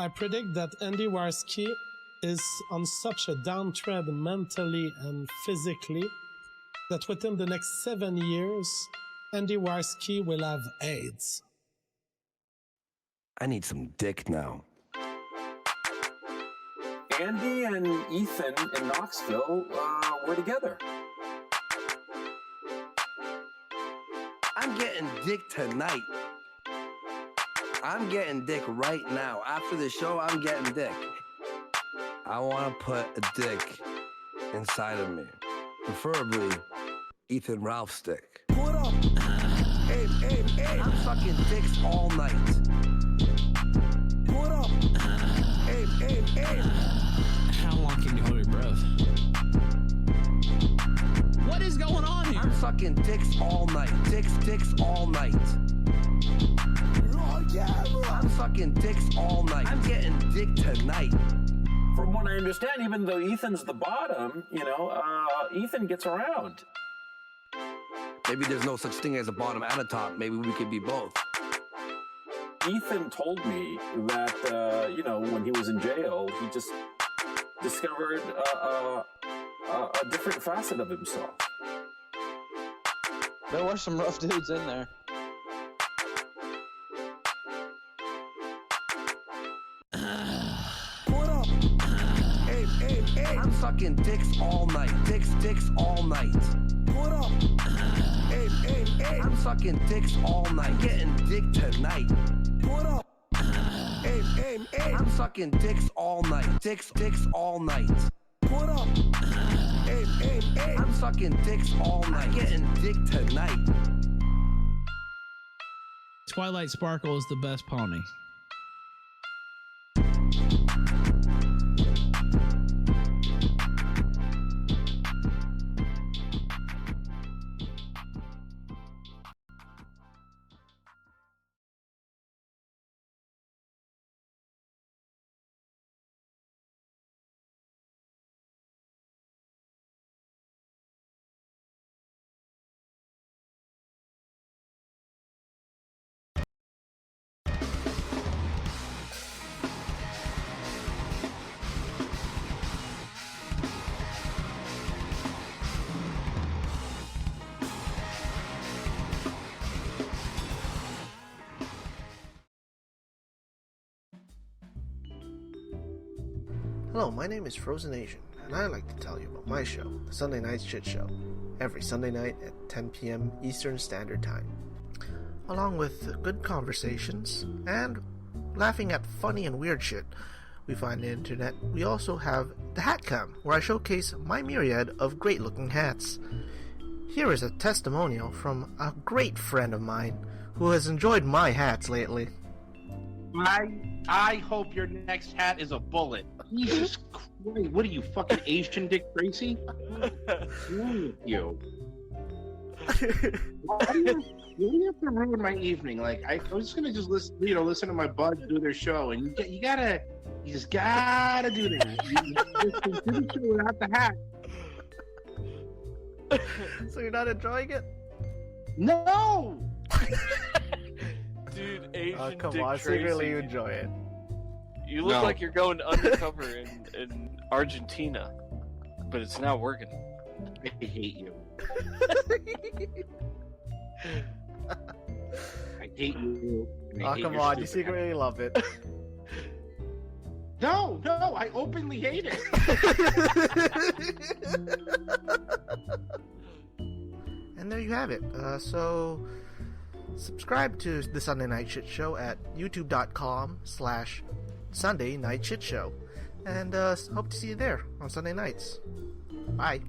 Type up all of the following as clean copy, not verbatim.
I predict that Andy Warski is on such a downtrend mentally and physically that within the next 7 years, Andy Warski will have AIDS. I need some dick now. Andy and Ethan in Knoxville were together. I'm getting dick tonight. I'm getting dick right now. After the show, I'm getting dick. I want to put a dick inside of me. Preferably Ethan Ralph's dick. What up? Hey, I'm sucking dicks all night. What up? Hey. How long can you hold your breath? What is going on here? I'm sucking dicks all night. Dicks all night. I'm sucking dicks all night. I'm getting dick tonight. From what I understand, even though Ethan's the bottom, Ethan gets around. Maybe there's no such thing as a bottom and a top. Maybe we could be both. Ethan told me that, when he was in jail, he just discovered a different facet of himself. There were some rough dudes in there. What up? Hey. I'm sucking dicks all night. Dicks all night. What up? Hey. I'm sucking dicks all night. I'm getting dick tonight. What up? Hey. I'm sucking dicks all night. Dicks all night. What up? Hey. I'm sucking dicks all night. I'm getting dick tonight. Twilight Sparkle is the best pony. Hello, my name is Frozen Asian, and I'd like to tell you about my show, The Sunday Night Shit Show, every Sunday night at 10 p.m. Eastern Standard Time. Along with good conversations and laughing at funny and weird shit we find on the internet, we also have the Hat Cam, where I showcase my myriad of great-looking hats. Here is a testimonial from a great friend of mine who has enjoyed my hats lately. I hope your next hat is a bullet. Jesus Christ, what are you, fucking Asian Dick Tracy? What's wrong with you? Why do you have to ruin my evening? Like, I was just gonna listen to my buds do their show, and you just gotta do that. You just do the show without the hat. So you're not enjoying it? No! Dude, Asian come Dick on, Tracy. secretly you enjoy it. You look like you're going undercover in Argentina, but it's not working. I hate you. I hate you. Oh, come on, you secretly love it. No, I openly hate it. And there you have it. So, subscribe to the Sunday Night Shit Show at youtube.com/Sunday Night Shit Show. And hope to see you there on Sunday nights. Bye.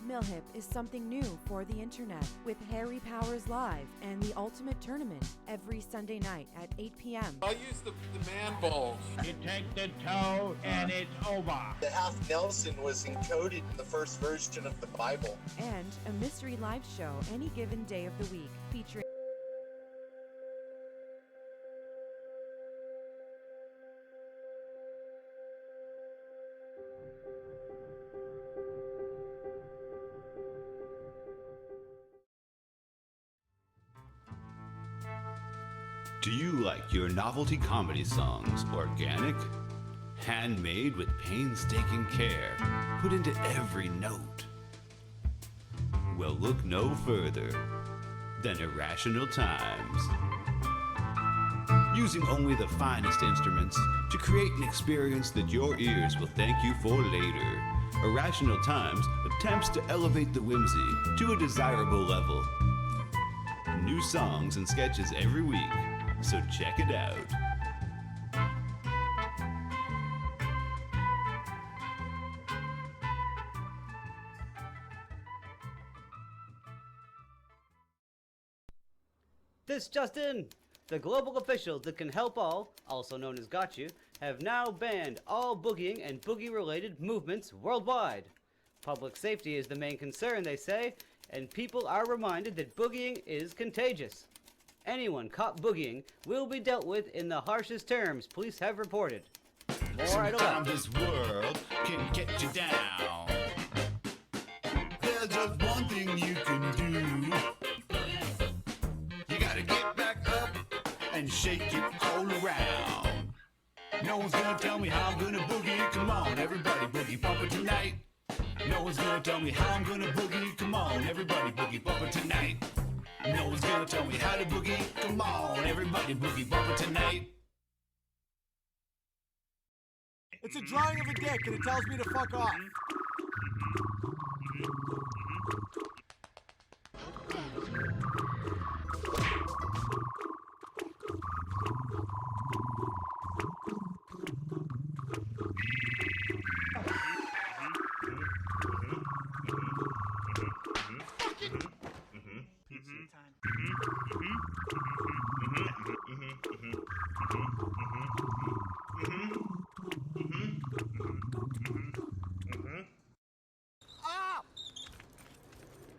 Millhip is something new for the internet with Harry Powers Live and the Ultimate Tournament every Sunday night at 8 p.m. I'll use the man balls. You take the toe and it's over. The half Nelson was encoded in the first version of the Bible. And a mystery live show any given day of the week featuring Do you like your novelty comedy songs organic? Handmade with painstaking care, put into every note? Well, look no further than Irrational Times. Using only the finest instruments to create an experience that your ears will thank you for later, Irrational Times attempts to elevate the whimsy to a desirable level. New songs and sketches every week. So check it out. This just in! The global officials that can help all, also known as Got You, have now banned all boogieing and boogie-related movements worldwide. Public safety is the main concern, they say, and people are reminded that boogieing is contagious. Anyone caught boogieing will be dealt with in the harshest terms police have reported. More at 11. Sometimes this world can get you down. There's just one thing you can do. You gotta get back up and shake it all around. No one's gonna tell me how I'm gonna boogie. Come on, everybody boogie bumper tonight. No one's gonna tell me how I'm gonna boogie. Come on, everybody boogie bumper tonight. No one's gonna tell me how to boogie. Come on, everybody boogie bumper tonight. It's a drawing of a dick and it tells me to fuck off.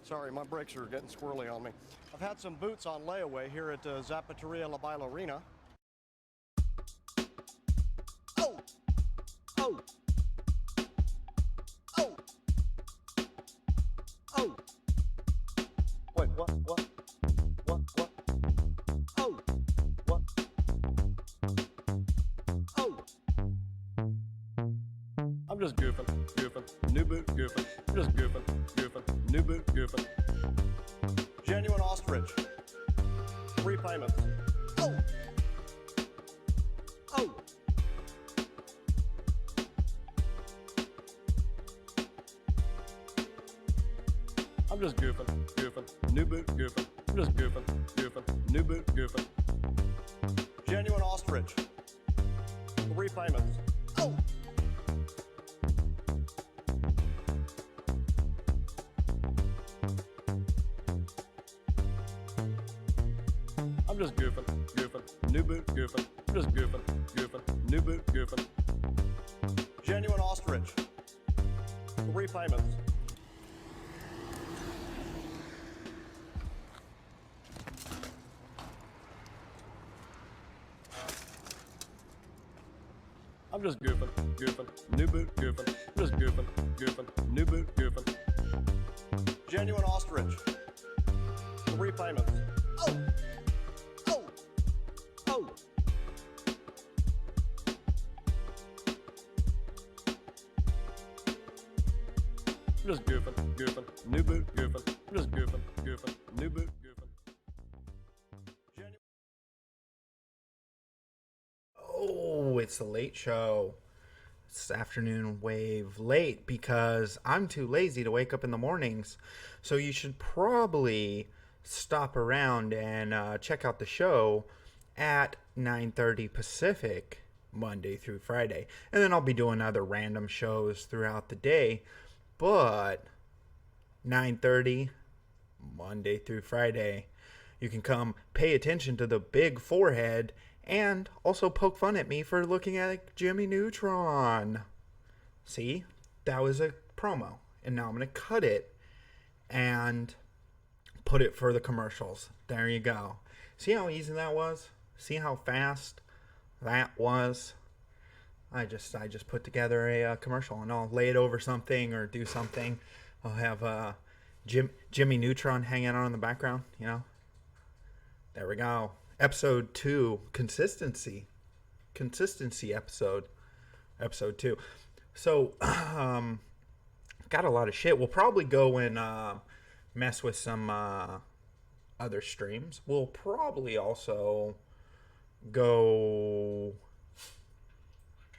Sorry, my brakes are getting squirrely on me. I've had some boots on layaway here at Zapateria La Bailarina. Oh! Oh! Oh! Oh! Wait, what? What? What? What? Oh! What? Oh! I'm just goofing, new boot goofing, just goofing, new boot goofing. Genuine ostrich, 3 payments. Oh! Oh! I'm just goofing, new boot goofing, just goofing, new boot goofing. Genuine ostrich, 3 payments. Oh! I'm just goofing, new boot goofing, just goofing, new boot goofing. Genuine ostrich, 3 payments. I'm just goofing, new boot goofing, just goofing, new boot goofing. Genuine ostrich, 3 payments. Oh! Oh! Oh! I'm just goofing, new boot goofing, just goofing, new boot goofing. Oh, it's the late show. It's afternoon wave late because I'm too lazy to wake up in the mornings. So you should probably stop around and check out the show at 9:30 Pacific, Monday through Friday. And then I'll be doing other random shows throughout the day. But 9:30, Monday through Friday. You can come pay attention to the big forehead and also poke fun at me for looking at Jimmy Neutron. See? That was a promo. And now I'm going to cut it and put it for the commercials. There you go. See how easy that was? See how fast that was? I just put together a commercial, and I'll lay it over something or do something. I'll have Jimmy Neutron hanging out in the background, you know. There we go. Episode 2, consistency episode 2. So got a lot of shit. We'll probably go and mess with some other streams. We'll probably also go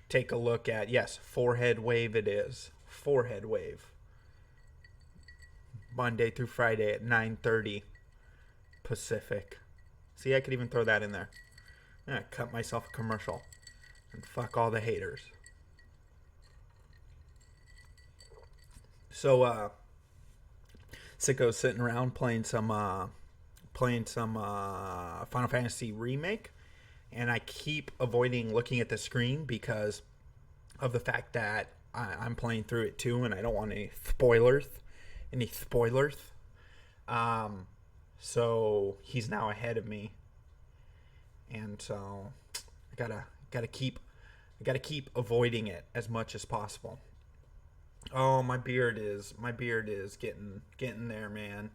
take a look at, yes, Forehead Wave it is. Forehead Wave. Monday through Friday at 9:30 Pacific. See, I could even throw that in there. Yeah, cut myself a commercial. And fuck all the haters. So, Sicko's sitting around playing some Final Fantasy Remake. And I keep avoiding looking at the screen because of the fact that I'm playing through it too, and I don't want any spoilers. So he's now ahead of me, and so I gotta keep avoiding it as much as possible. Oh, my beard is getting there, man.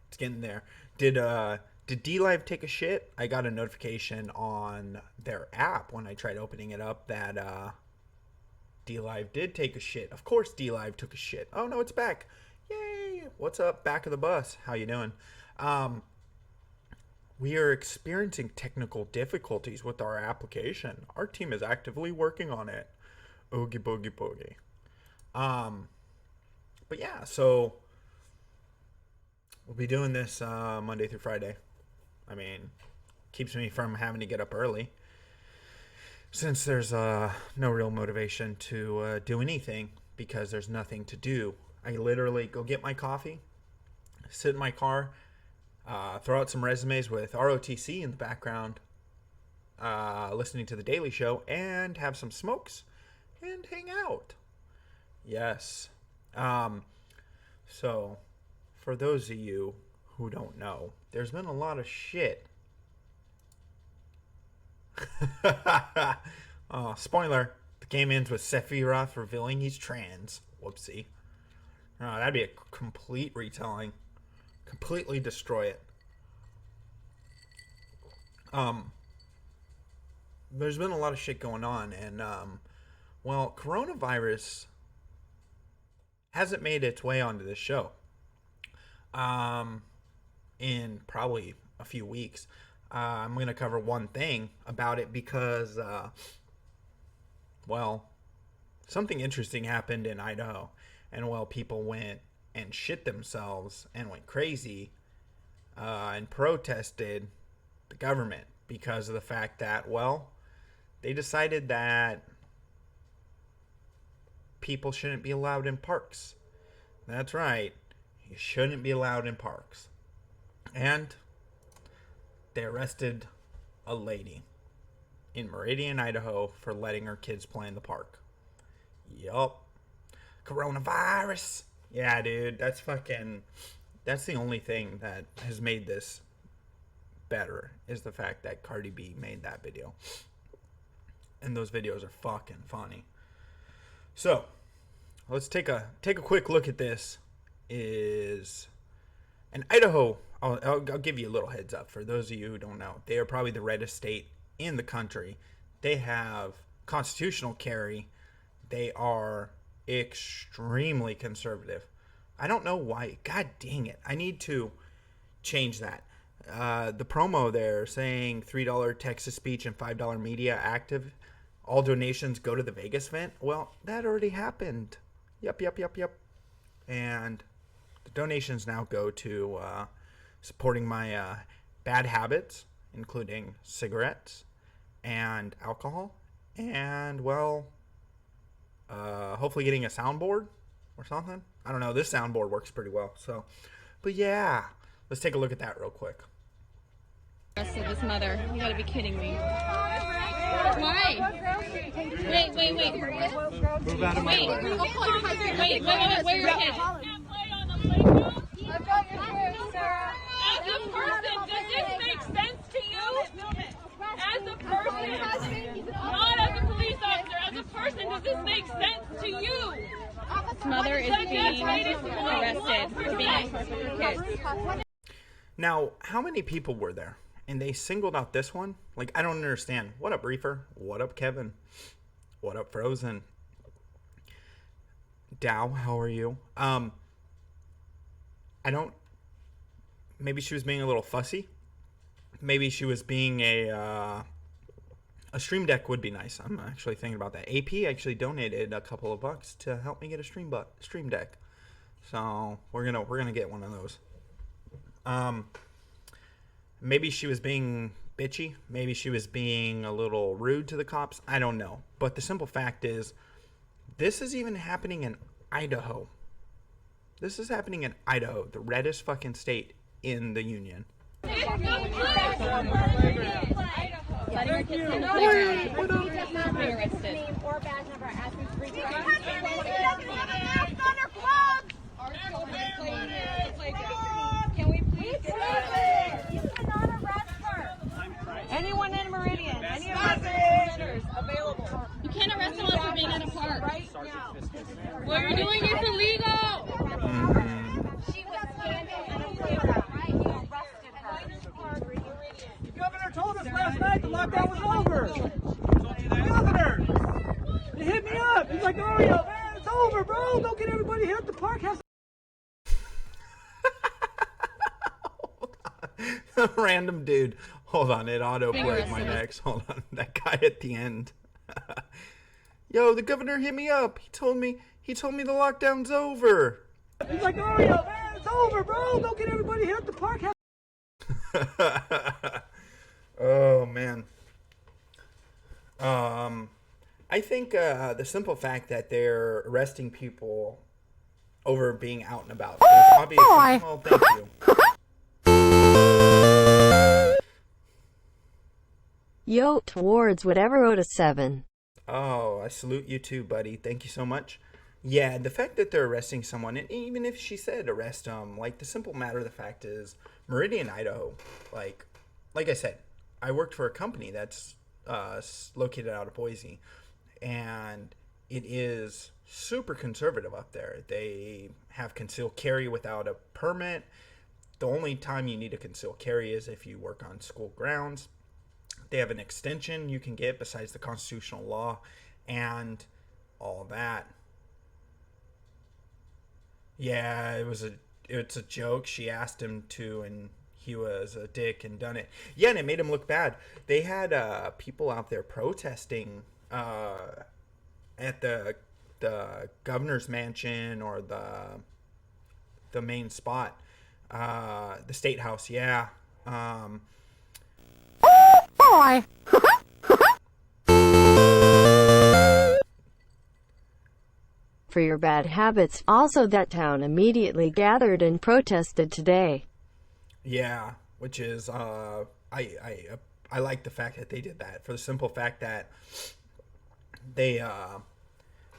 It's getting there. Did DLive take a shit? I got a notification on their app when I tried opening it up that DLive did take a shit. Of course DLive took a shit. Oh no, it's back. Yay! What's up, back of the bus? How you doing? We are experiencing technical difficulties with our application. Our team is actively working on it. Oogie boogie boogie. But yeah, so we'll be doing this Monday through Friday. I mean, keeps me from having to get up early, since there's no real motivation to do anything because there's nothing to do. I literally go get my coffee, sit in my car, throw out some resumes with ROTC in the background, listening to The Daily Show, and have some smokes and hang out. Yes. So, for those of you who don't know, there's been a lot of shit. Oh, spoiler. The game ends with Sephiroth revealing he's trans. Whoopsie. Oh, that'd be a complete retelling. Completely destroy it. There's been a lot of shit going on, and, well, coronavirus hasn't made its way onto this show. In probably a few weeks. I'm going to cover one thing about it because, well, something interesting happened in Idaho. And, well, people went and shit themselves and went crazy and protested the government because of the fact that, well, they decided that people shouldn't be allowed in parks. That's right. You shouldn't be allowed in parks. And they arrested a lady in Meridian, Idaho for letting her kids play in the park. Yup. Coronavirus. Yeah, dude. That's the only thing that has made this better is the fact that Cardi B made that video. And those videos are fucking funny. So, let's take a quick look at this. Is in Idaho, I'll give you a little heads up for those of you who don't know. They are probably the reddest state in the country. They have constitutional carry. They are extremely conservative. I don't know why. God dang it. I need to change that. The promo there saying $3 Texas speech and $5 media active. All donations go to the Vegas event. Well, that already happened. Yep. And the donations now go to supporting my bad habits, including cigarettes and alcohol, and, well, hopefully getting a soundboard or something. I don't know. This soundboard works pretty well. So, but yeah, let's take a look at that real quick. Arrested this mother. You gotta be kidding me. Why? Wait. Move out of my way. Wait. Where are your kids? As a person, does this make sense to you? As a person, not as a police officer, as a person, does this make sense to you? This mother is being arrested for being with her kids. Now, how many people were there? And they singled out this one? Like, I don't understand. What up, Reefer? What up, Kevin? What up, Frozen? Dow, how are you? I don't... Maybe she was being a little fussy. Maybe she was being a Stream Deck would be nice. I'm actually thinking about that. AP actually donated a couple of bucks to help me get a Stream Deck. So we're gonna get one of those. Maybe she was being bitchy. Maybe she was being a little rude to the cops. I don't know. But the simple fact is, this is even happening in Idaho. This is happening in Idaho, the reddest fucking state in the union. Letting your kids in the playground. Being arrested. Or badge number as we speak. Can we please? You cannot arrest her. Anyone in Meridian? Any of our visitors available? You can't arrest someone for being in a park. Right now. What you're doing is illegal. She was standing in a playground. Right? You arrested her. The governor told us last night the lockdown was over. The governor! He hit me up. He's like, Oreo, man, it's over, bro. Go get everybody here at the park. Have Random dude. Hold on, it auto-played my next. Hold on, that guy at the end. Yo, the governor hit me up. He told me the lockdown's over. He's like, Oreo, man, it's over, bro. Go get everybody here at the park. Oh man. I think the simple fact that they're arresting people over being out and about is obvious. Well, thank you. Yo, towards whatever owed a 7. Oh, I salute you too, buddy. Thank you so much. Yeah, the fact that they're arresting someone, and even if she said arrest them, like, the simple matter of the fact is, Meridian, Idaho, like I said, I worked for a company that's located out of Boise, and it is super conservative up there. They have concealed carry without a permit. The only time you need a concealed carry is if you work on school grounds. They have an extension you can get besides the constitutional law and all that. Yeah, it's a joke. She asked him to, and he was a dick and done it. Yeah, and it made him look bad. They had people out there protesting at the governor's mansion or the main spot, the state house. Yeah. Boy. For your bad habits. Also, that town immediately gathered and protested today. Yeah, which is I like the fact that they did that, for the simple fact that they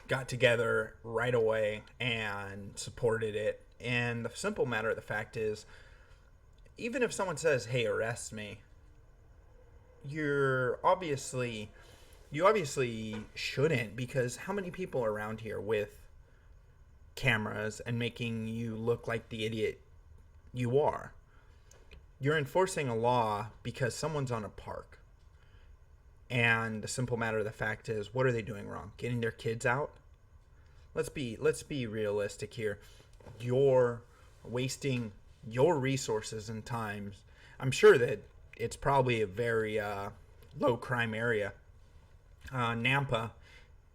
got together right away and supported it. And the simple matter of the fact is, even if someone says, "Hey, arrest me," you obviously shouldn't, because how many people are around here with cameras and making you look like the idiot you are? You're enforcing a law because someone's on a park. And the simple matter of the fact is, what are they doing wrong? Getting their kids out? Let's be realistic here. You're wasting your resources and times. I'm sure that it's probably a very low crime area. Nampa,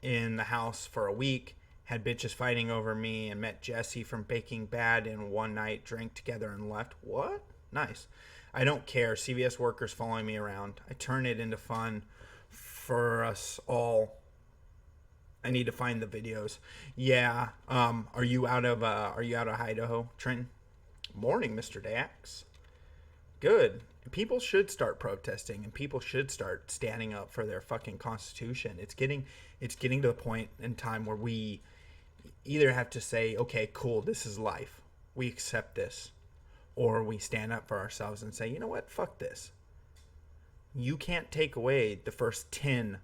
in the house for a week, had bitches fighting over me, and met Jesse from Baking Bad in one night, drank together and left. What? Nice. I don't care. CVS workers following me around. I turn it into fun for us all. I need to find the videos. Yeah. Are you out of Idaho, Trenton? Morning, Mr. Dax. Good. People should start protesting, and people should start standing up for their fucking constitution. It's getting to the point in time where we either have to say, okay, cool, this is life. We accept this. Or we stand up for ourselves and say, you know what? Fuck this. You can't take away the first 10.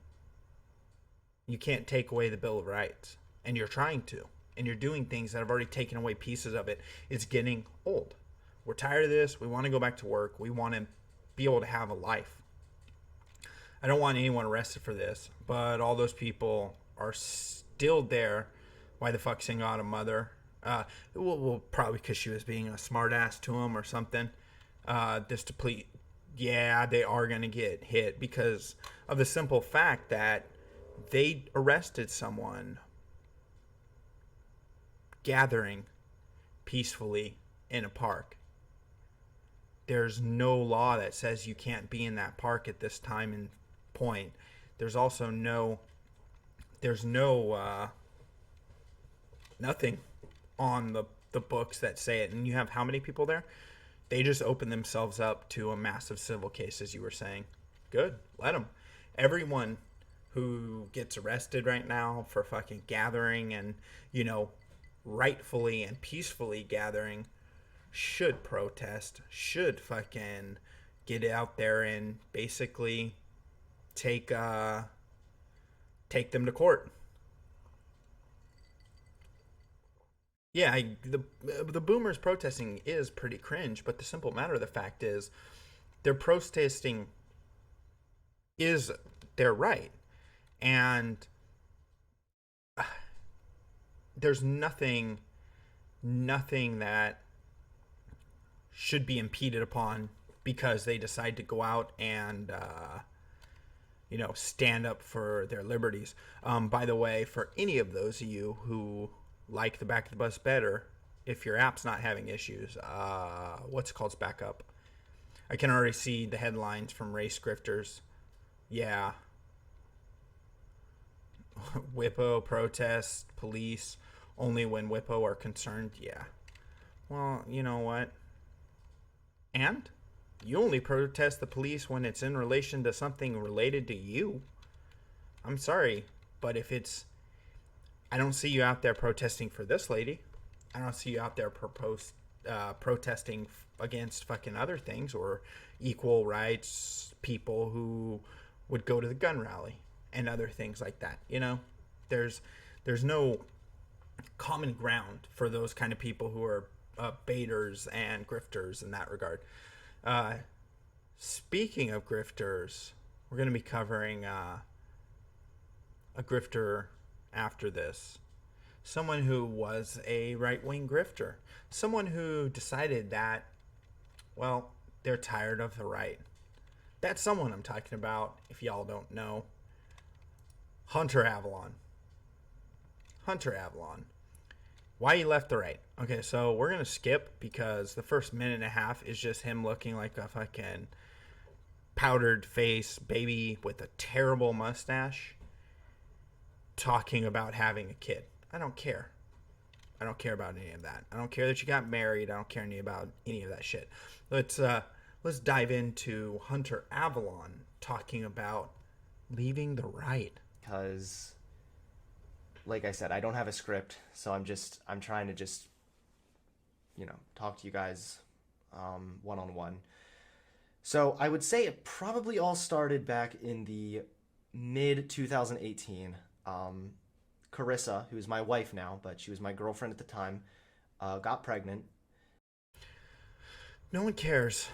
You can't take away the Bill of Rights. And you're trying to. And you're doing things that have already taken away pieces of it. It's getting old. We're tired of this. We want to go back to work. We want to be able to have a life. I don't want anyone arrested for this, but all those people are still there. Why the fuck sing out a mother? Well, probably because she was being a smartass to him or something. This deplete. Yeah, they are going to get hit because of the simple fact that they arrested someone gathering peacefully in a park. There's no law that says you can't be in that park at this time and point. There's also nothing on the books that say it. And you have how many people there? They just open themselves up to a massive civil case, as you were saying. Good. Let them. Everyone who gets arrested right now for fucking gathering and, rightfully and peacefully gathering should protest, should fucking get out there and basically take them to court. Yeah, the boomers protesting is pretty cringe, but the simple matter of the fact is their protesting is their right. And there's nothing that should be impeded upon because they decide to go out and stand up for their liberties. By the way, for any of those of you who like the back of the bus better, if your app's not having issues, what's it called? Back up. I can already see the headlines from race grifters. Yeah. WIPO protests, police, only when WIPO are concerned. Yeah. Well, you know what? And you only protest the police when it's in relation to something related to you. I'm sorry, but if it's... I don't see you out there protesting for this lady. I don't see you out there protesting against fucking other things or equal rights people who would go to the gun rally and other things like that. There's no common ground for those kind of people who are baiters and grifters in that regard. Speaking of grifters, we're going to be covering a grifter after this. Someone who was a right-wing grifter. Someone who decided that, well, they're tired of the right. That's someone I'm talking about, if y'all don't know. Hunter Avalon. Why he left the right. Okay, so we're going to skip because the first minute and a half is just him looking like a fucking powdered face baby with a terrible mustache talking about having a kid. I don't care. I don't care about any of that. I don't care that you got married. I don't care about any of that shit. Let's dive into Hunter Avalon talking about leaving the right. Because, like I said, I don't have a script, so I'm trying to just, talk to you guys one-on-one. So I would say it probably all started back in the mid-2018. Carissa, who's my wife now, but she was my girlfriend at the time, got pregnant. No one cares.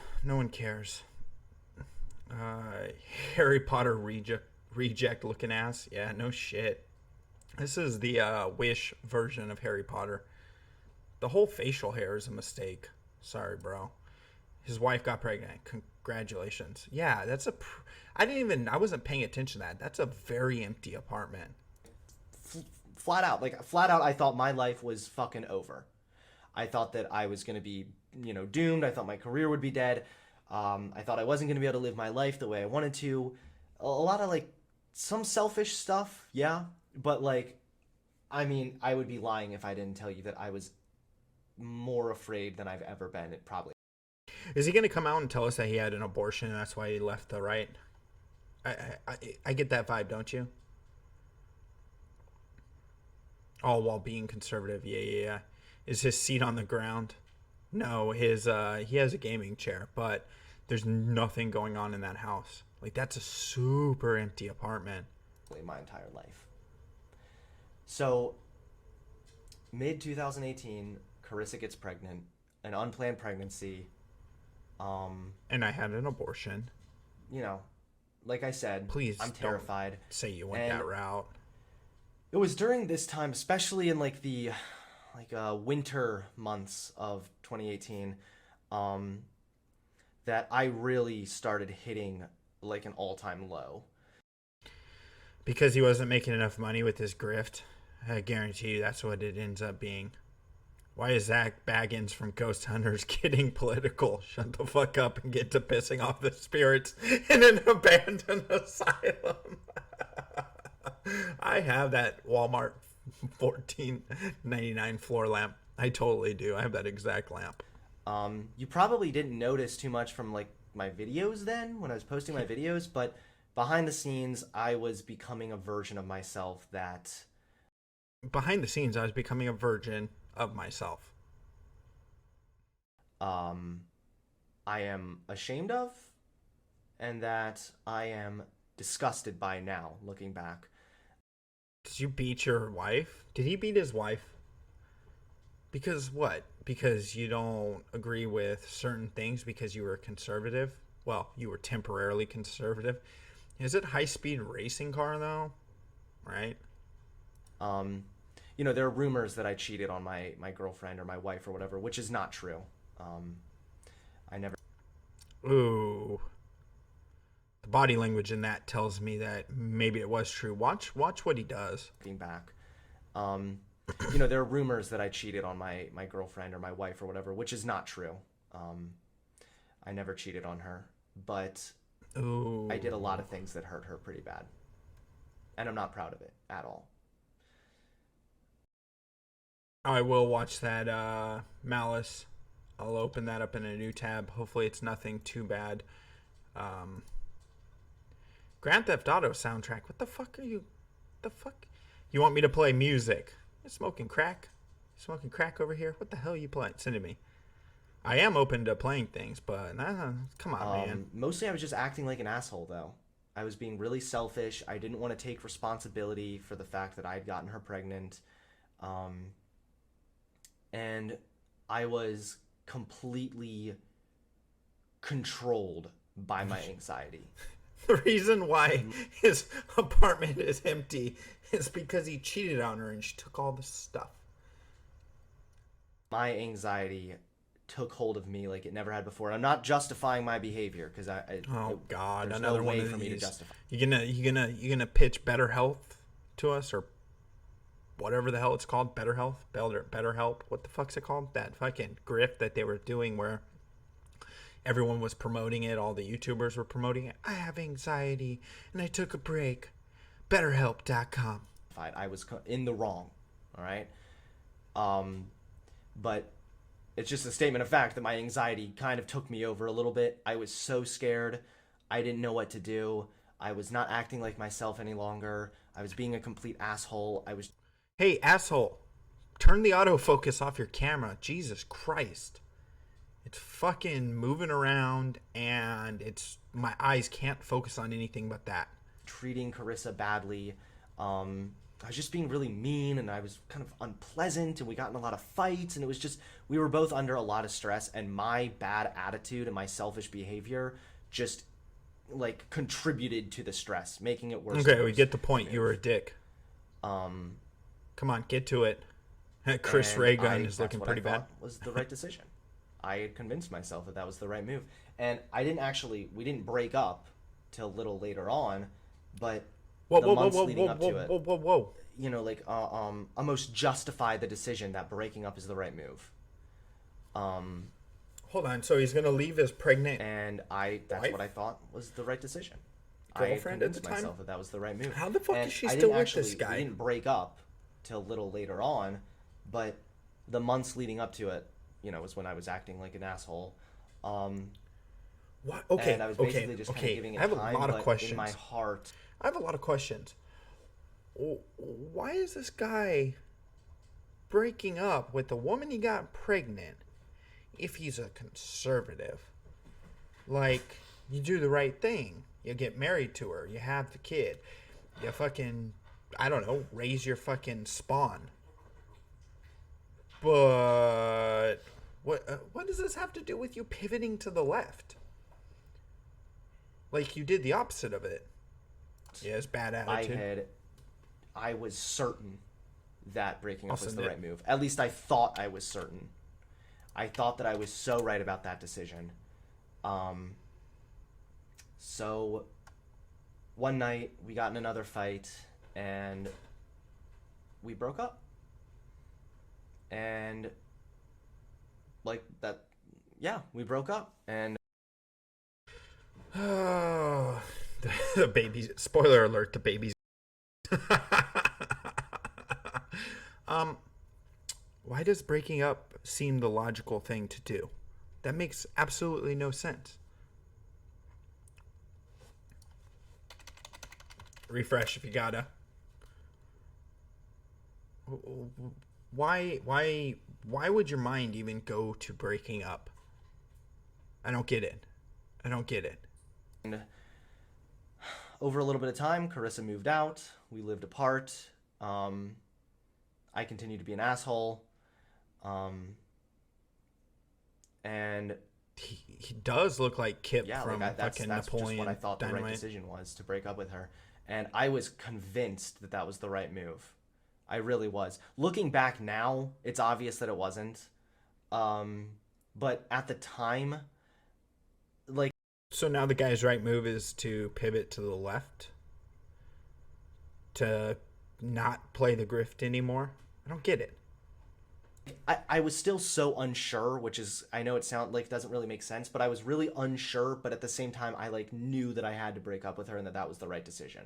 Harry Potter reject looking ass. Yeah, no shit. This is the Wish version of Harry Potter. The whole facial hair is a mistake. Sorry, bro. His wife got pregnant. Congratulations. Yeah, I wasn't paying attention to that. That's a very empty apartment. Flat out, I thought my life was fucking over. I thought that I was going to be, doomed. I thought my career would be dead. I thought I wasn't going to be able to live my life the way I wanted to. A lot of, some selfish stuff, yeah. But like, I mean, I would be lying if I didn't tell you that I was more afraid than I've ever been. It probably. Is he going to come out and tell us that he had an abortion and that's why he left the right? I get that vibe, don't you? All while being conservative. Yeah. Is his seat on the ground? No, his he has a gaming chair, but there's nothing going on in that house. Like, that's a super empty apartment. My entire life. So, mid 2018, Carissa gets pregnant, an unplanned pregnancy. And I had an abortion. You know, like I said, please, I'm terrified. Don't say you went that route. It was during this time, especially in like the winter months of 2018, that I really started hitting like an all-time low. Because he wasn't making enough money with his grift. I guarantee you that's what it ends up being. Why is Zach Baggins from Ghost Hunters getting political? Shut the fuck up and get to pissing off the spirits in an abandoned asylum. I have that Walmart $14.99 floor lamp. I totally do. I have that exact lamp. You probably didn't notice too much from like my videos then when I was posting my videos, but behind the scenes, I was becoming a version of myself that... Behind the scenes, I was becoming a version of myself. I am ashamed of, and that I am disgusted by now, looking back. Did you beat your wife? Did he beat his wife? Because what? Because you don't agree with certain things because you were conservative? Well, you were temporarily conservative. Is it high-speed racing car, though? Right? You know, there are rumors that I cheated on my girlfriend or my wife or whatever, which is not true. I never... Ooh. The body language in that tells me that maybe it was true. Watch what he does. Looking back. You know, there are rumors that I cheated on my girlfriend or my wife or whatever, which is not true. I never cheated on her, but Ooh. I did a lot of things that hurt her pretty bad. And I'm not proud of it at all. I will watch that Malice. I'll open that up in a new tab. Hopefully it's nothing too bad. Grand Theft Auto soundtrack. What the fuck are you? The fuck? You want me to play music? You're smoking crack? Smoking crack over here? What the hell are you playing? Send it to me. I am open to playing things, but come on, man. Mostly I was just acting like an asshole, though. I was being really selfish. I didn't want to take responsibility for the fact that I had gotten her pregnant. And I was completely controlled by my anxiety. The reason why his apartment is empty is because he cheated on her and she took all the stuff. My anxiety took hold of me like it never had before. I'm not justifying my behavior because oh God, there's another no one way of for me to these. justify. You gonna pitch Better Health to us or whatever the hell it's called? Better Health, Better Help. What the fuck's it called? That fucking grift that they were doing where everyone was promoting it. All the YouTubers were promoting it. I have anxiety and I took a break. BetterHelp.com. I was in the wrong. All right. But it's just a statement of fact that my anxiety kind of took me over a little bit. I was so scared. I didn't know what to do. I was not acting like myself any longer. I was being a complete asshole. Hey, asshole. Turn the autofocus off your camera. Jesus Christ. It's fucking moving around and my eyes can't focus on anything but that. Treating Carissa badly. I was just being really mean and I was kind of unpleasant and we got in a lot of fights and it was just, we were both under a lot of stress and my bad attitude and my selfish behavior just like contributed to the stress, making it worse. Okay, we get the point. You were a dick. Come on, get to it. Chris Ray gun is looking pretty bad. Was the right decision. I had convinced myself that was the right move. And we didn't break up till a little later on, but months leading up to it, you know, like, almost justify the decision that breaking up is the right move. Hold on, so he's gonna leave his pregnant and that's wife? what I thought was the right decision. girlfriend at the convinced time? myself that that was the right move. How the fuck And is she I still didn't with this actually- guy? We didn't break up till a little later on, but the months leading up to it, you know, was when I was acting like an asshole. What? Okay, and I was basically just kind of giving it I have time, a lot of but questions. in my heart, I have a lot of questions. Why is this guy breaking up with the woman he got pregnant if he's a conservative? Like, you do the right thing. You get married to her. You have the kid. You fucking, I don't know, raise your fucking spawn. But what does this have to do with you pivoting to the left? Like, you did the opposite of it. Yes, bad attitude. I was certain that breaking up I'll was send the it. right move. At least I thought I was certain. I thought that I was so right about that decision. So one night we got in another fight and we broke up. And like that, yeah, we broke up. And Oh, the babies. Spoiler alert, the babies. Why does breaking up seem the logical thing to do? That makes absolutely no sense. Refresh if you gotta. Why would your mind even go to breaking up? I don't get it. I don't get it. And over a little bit of time, Carissa moved out. We lived apart. I continued to be an asshole. And he does look like Kip from that's fucking just Napoleon what I thought the right Dynamite. decision was, to break up with her. And I was convinced that that was the right move. I really was. Looking back now, it's obvious that it wasn't. But at the time, like... So now the guy's right move is to pivot to the left? To not play the grift anymore? I don't get it. I was still so unsure, which is, I know it doesn't really make sense, but I was really unsure, but at the same time, I like knew that I had to break up with her and that that was the right decision.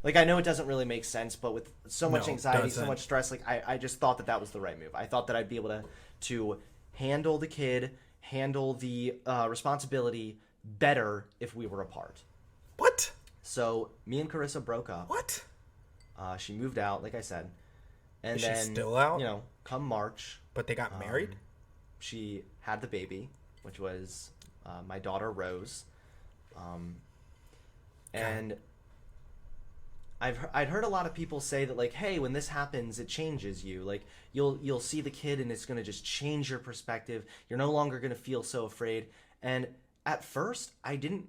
Like, I know it doesn't really make sense, but with so much anxiety, so much stress, like, I just thought that that was the right move. I thought that I'd be able to handle the kid, handle the responsibility better if we were apart. What? So, me and Carissa broke up. What? She moved out, like I said. And Is she then, still out? you know, come March. But they got married? She had the baby, which was my daughter, Rose. And I'd heard a lot of people say that, like, hey, when this happens, it changes you. Like, you'll see the kid and it's going to just change your perspective. You're no longer going to feel so afraid. And at first, I didn't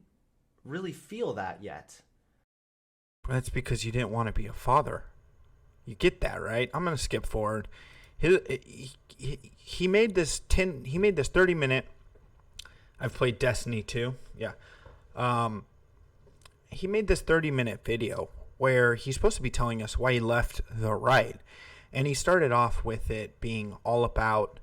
really feel that yet. That's because you didn't want to be a father. You get that, right? I'm gonna skip forward. He made this 30-minute. I've played Destiny 2. Yeah. He made this 30-minute video where he's supposed to be telling us why he left the right, and he started off with it being all about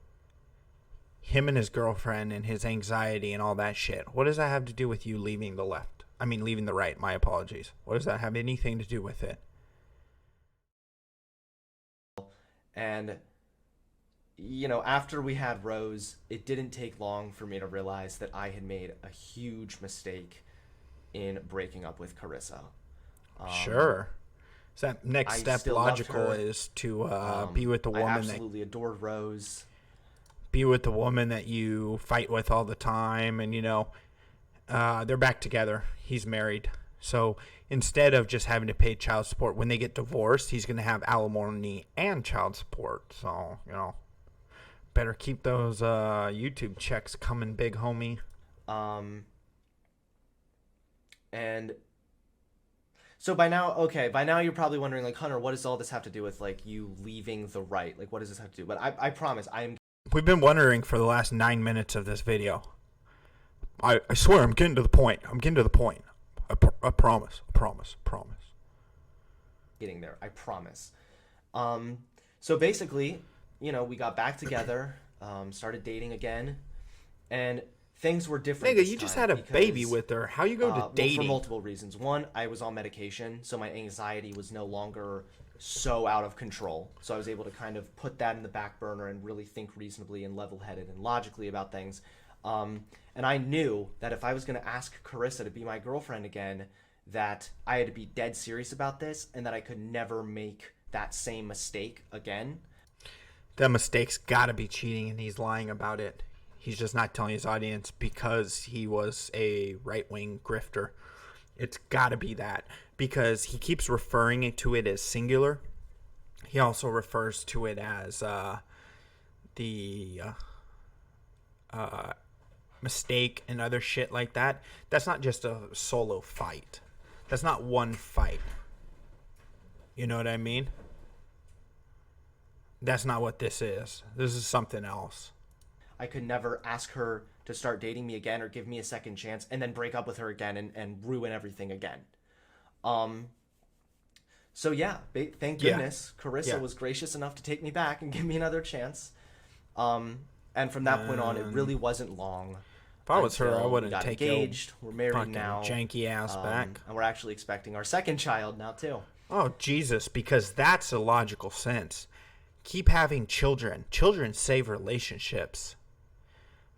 him and his girlfriend and his anxiety and all that shit. What does that have to do with you leaving the left? I mean, leaving the right. My apologies. What does that have anything to do with it? And, you know, after we had Rose, it didn't take long for me to realize that I had made a huge mistake in breaking up with Carissa. Sure. So that next step logical her. is to be with the woman I absolutely adored Rose. Be with the woman that you fight with all the time, and, you know, they're back together. He's married. So instead of just having to pay child support when they get divorced, he's going to have alimony and child support. So, you know, better keep those YouTube checks coming, big homie. And so by now you're probably wondering, like, Hunter, what does all this have to do with, like, you leaving the right? Like, what does this have to do? But I promise, We've been wondering for the last 9 minutes of this video. I swear I'm getting to the point. I promise. Getting there, I promise. So basically, you know, we got back together, started dating again, and things were different. Nigga, you just had a baby with her. How you go to well, dating? for multiple reasons. One, I was on medication, so my anxiety was no longer so out of control. So I was able to kind of put that in the back burner and really think reasonably and level-headed and logically about things. And I knew that if I was going to ask Carissa to be my girlfriend again, that I had to be dead serious about this and that I could never make that same mistake again. That mistake's gotta be cheating, and he's lying about it. He's just not telling his audience because he was a right-wing grifter. It's gotta be that, because he keeps referring to it as singular. He also refers to it as the mistake and other shit like that. That's not just a solo fight. That's not one fight. You know what I mean? That's not what this is. This is something else. I could never ask her to start dating me again or give me a second chance and then break up with her again and ruin everything again. So yeah, thank goodness Carissa was gracious enough to take me back and give me another chance. And from that point on, it really wasn't long. If I was her, I wouldn't got take engaged. We're married fucking now. janky ass back. And we're actually expecting our second child now too. Oh, Jesus, because that's a logical sense. Keep having children. Children save relationships.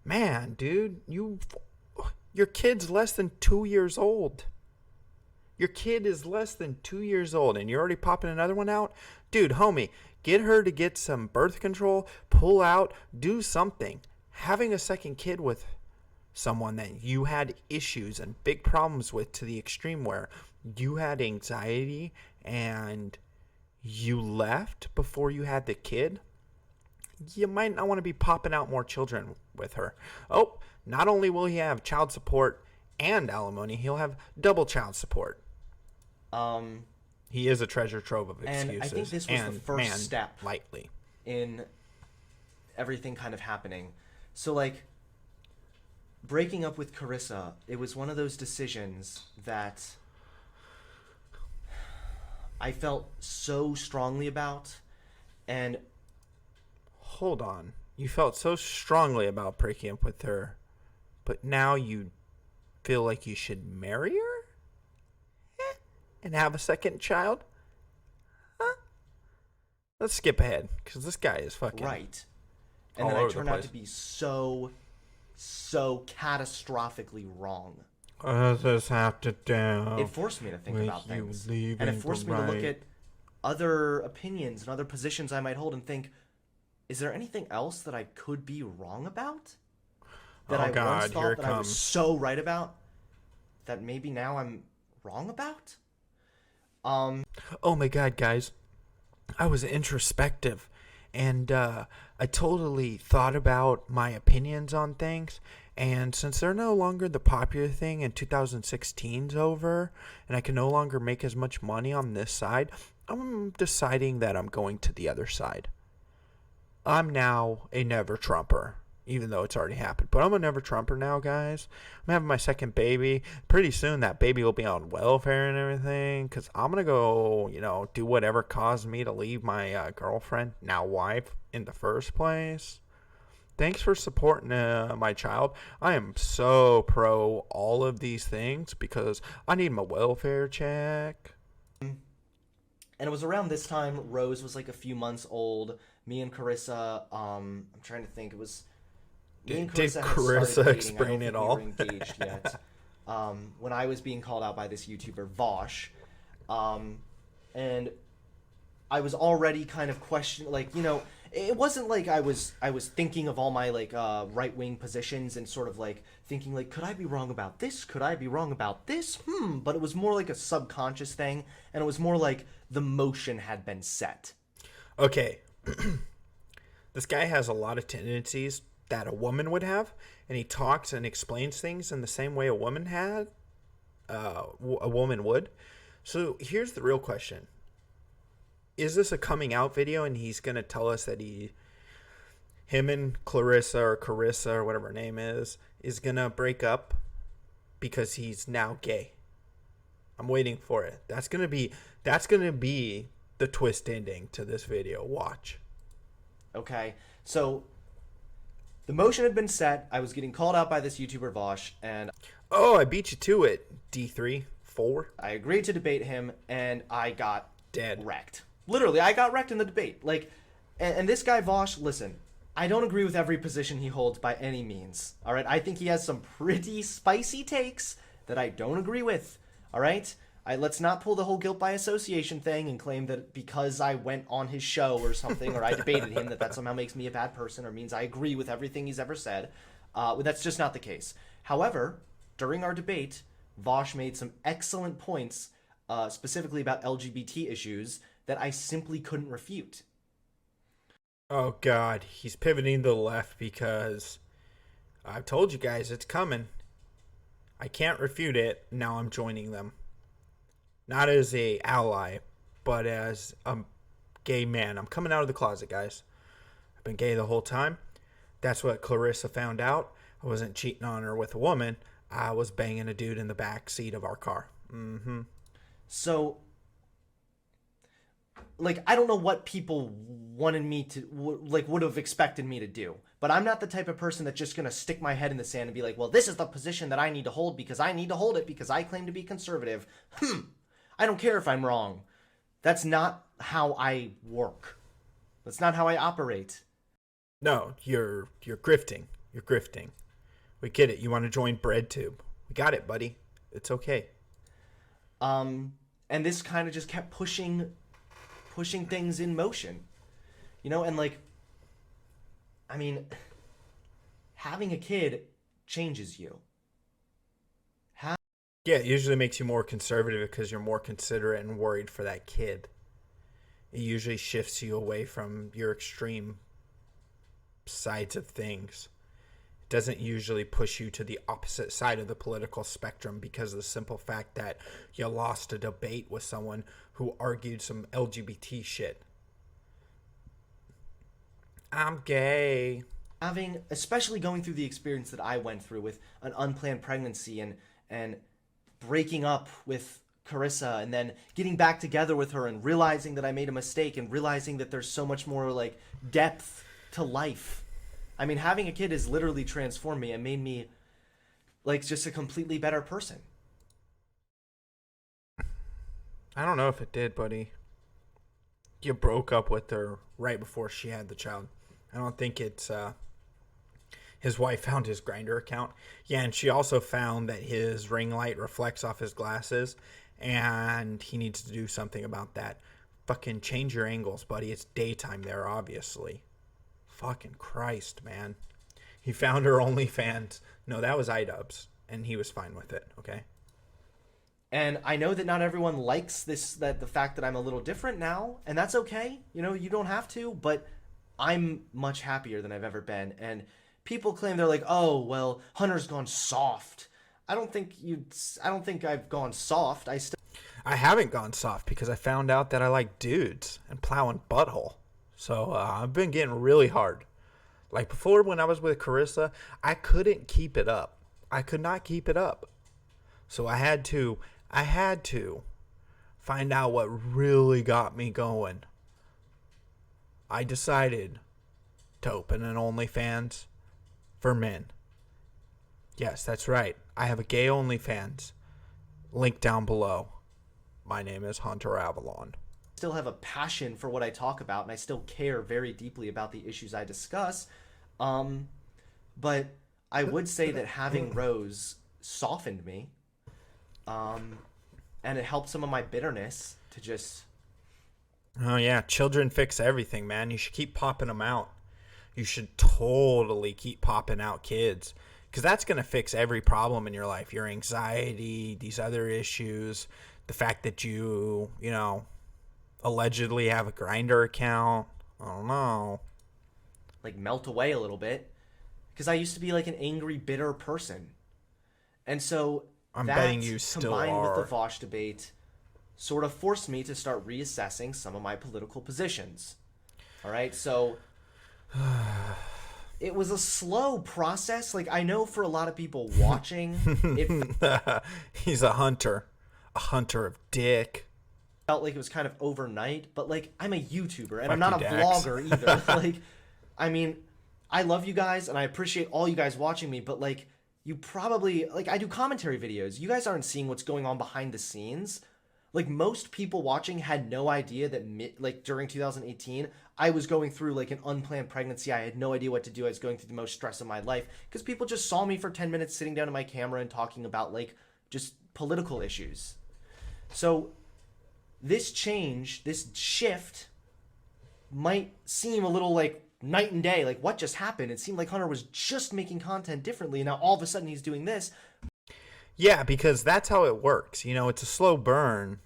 Man, dude, your kid's less than 2 years old. Your kid is less than 2 years old, and you're already popping another one out? Dude, homie, get her to get some birth control, pull out, do something. Having a second kid with someone that you had issues and big problems with to the extreme where you had anxiety and you left before you had the kid, you might not want to be popping out more children with her. Oh, not only will he have child support and alimony, he'll have double child support. He is a treasure trove of excuses. And I think this was the first step lightly in everything kind of happening. So like breaking up with Carissa, it was one of those decisions that I felt so strongly about. And hold on, you felt so strongly about breaking up with her, but now you feel like you should marry her and have a second child? Huh? Let's skip ahead, because this guy is fucking right. And then I turned out to be so catastrophically wrong. What does this have to do? It forced me to think about things. And it forced me to look at other opinions and other positions I might hold and think, is there anything else that I could be wrong about? That I once thought that I was so right about that maybe now I'm wrong about? Oh my God, guys. I was introspective and I totally thought about my opinions on things. And since they're no longer the popular thing and 2016's over and I can no longer make as much money on this side, I'm deciding that I'm going to the other side. I'm now a never Trumper, even though it's already happened. But I'm a never Trumper now, guys. I'm having my second baby. Pretty soon that baby will be on welfare and everything because I'm going to go, do whatever caused me to leave my girlfriend, now wife, in the first place. Thanks for supporting my child. I am so pro all of these things because I need my welfare check. And it was around this time Rose was like a few months old. Me and Carissa, I'm trying to think. It was me and Carissa. Did Carissa explain it all? We were engaged yet. When I was being called out by this YouTuber Vosh, and I was already kind of questioning, it wasn't like I was thinking of all my right wing positions and sort of thinking could I be wrong about this? Could I be wrong about this? But it was more like a subconscious thing, and it was more like the motion had been set. Okay. This guy has a lot of tendencies that a woman would have, and he talks and explains things in the same way a woman would. So here's the real question. Is this a coming out video and he's going to tell us that him and Clarissa or Carissa or whatever her name is going to break up because he's now gay? I'm waiting for it. That's going to be the twist ending to this video. Watch. Okay. So The motion had been set. I was getting called out by this YouTuber Vosh, and oh, I beat you to it, D3, 4. I agreed to debate him, and I got dead wrecked. Literally, I got wrecked in the debate. Like, and this guy Vosh, listen, I don't agree with every position he holds by any means. All right, I think he has some pretty spicy takes that I don't agree with. All right, let's not pull the whole guilt by association thing and claim that because I went on his show or something, or I debated him, that somehow makes me a bad person or means I agree with everything he's ever said. That's just not the case. However, during our debate, Vosh made some excellent points, specifically about LGBT issues, that I simply couldn't refute. Oh God, he's pivoting to the left because I've told you guys it's coming. I can't refute it. Now I'm joining them. Not as a ally, but as a gay man. I'm coming out of the closet, guys. I've been gay the whole time. That's what Clarissa found out. I wasn't cheating on her with a woman. I was banging a dude in the back seat of our car. Mm-hmm. So, like, I don't know what people wanted me to, would have expected me to do. But I'm not the type of person that's just going to stick my head in the sand and be like, well, this is the position that I need to hold because I need to hold it because I claim to be conservative. I don't care if I'm wrong. That's not how I work. That's not how I operate. No, you're grifting. You're grifting. We get it. You want to join BreadTube. We got it, buddy. It's okay. And this kind of just kept pushing things in motion. You know, and like, I mean, having a kid changes you. Yeah, it usually makes you more conservative because you're more considerate and worried for that kid. It usually shifts you away from your extreme sides of things. It doesn't usually push you to the opposite side of the political spectrum because of the simple fact that you lost a debate with someone who argued some LGBT shit. I'm gay. Especially going through the experience that I went through with an unplanned pregnancy and breaking up with Carissa and then getting back together with her and realizing that I made a mistake and realizing that there's so much more like depth to life. I mean, having a kid has literally transformed me and made me like just a completely better person. I don't know if it did, buddy. You broke up with her right before she had the child. I don't think it's his wife found his Grindr account. Yeah, and she also found that his ring light reflects off his glasses, and he needs to do something about that. Fucking change your angles, buddy. It's daytime there, obviously. Fucking Christ, man. He found her OnlyFans. No, that was iDubbbz, and he was fine with it, okay? And I know that not everyone likes the fact that I'm a little different now, and that's okay. You know, you don't have to, but I'm much happier than I've ever been. And people claim they're like, oh, well, Hunter's gone soft. I don't think I've gone soft. I haven't gone soft because I found out that I like dudes and plowing butthole. So I've been getting really hard. Like before, when I was with Carissa, I couldn't keep it up. I could not keep it up. So I had to find out what really got me going. I decided to open an OnlyFans for men. Yes, that's right. I have a gay OnlyFans. Link down below. My name is Hunter Avalon. Still have a passion for what I talk about, and I still care very deeply about the issues I discuss. But I would say that having Rose softened me. And it helped some of my bitterness to just... Oh yeah, children fix everything, man. You should keep popping them out. You should totally keep popping out kids. Because that's going to fix every problem in your life. Your anxiety, these other issues, the fact that you allegedly have a Grindr account. I don't know. Like melt away a little bit. Because I used to be like an angry, bitter person. And so... I'm betting you still combined are. with the Vosh debate sort of forced me to start reassessing some of my political positions. All right, so it was a slow process. Like, I know for a lot of people watching, he's a hunter of dick. Felt like it was kind of overnight, but like I'm a YouTuber and Fuck I'm not you, a Dax. vlogger either. Like, I mean, I love you guys and I appreciate all you guys watching me, but like, you probably, like, I do commentary videos. You guys aren't seeing what's going on behind the scenes. Like, most people watching had no idea that, like, during 2018, I was going through, like, an unplanned pregnancy. I had no idea what to do. I was going through the most stress of my life because people just saw me for 10 minutes sitting down to my camera and talking about, like, just political issues. So this change, this shift might seem a little, like, night and day. Like, what just happened? It seemed like Hunter was just making content differently, and now all of a sudden he's doing this. Yeah, because that's how it works. You know, it's a slow burn,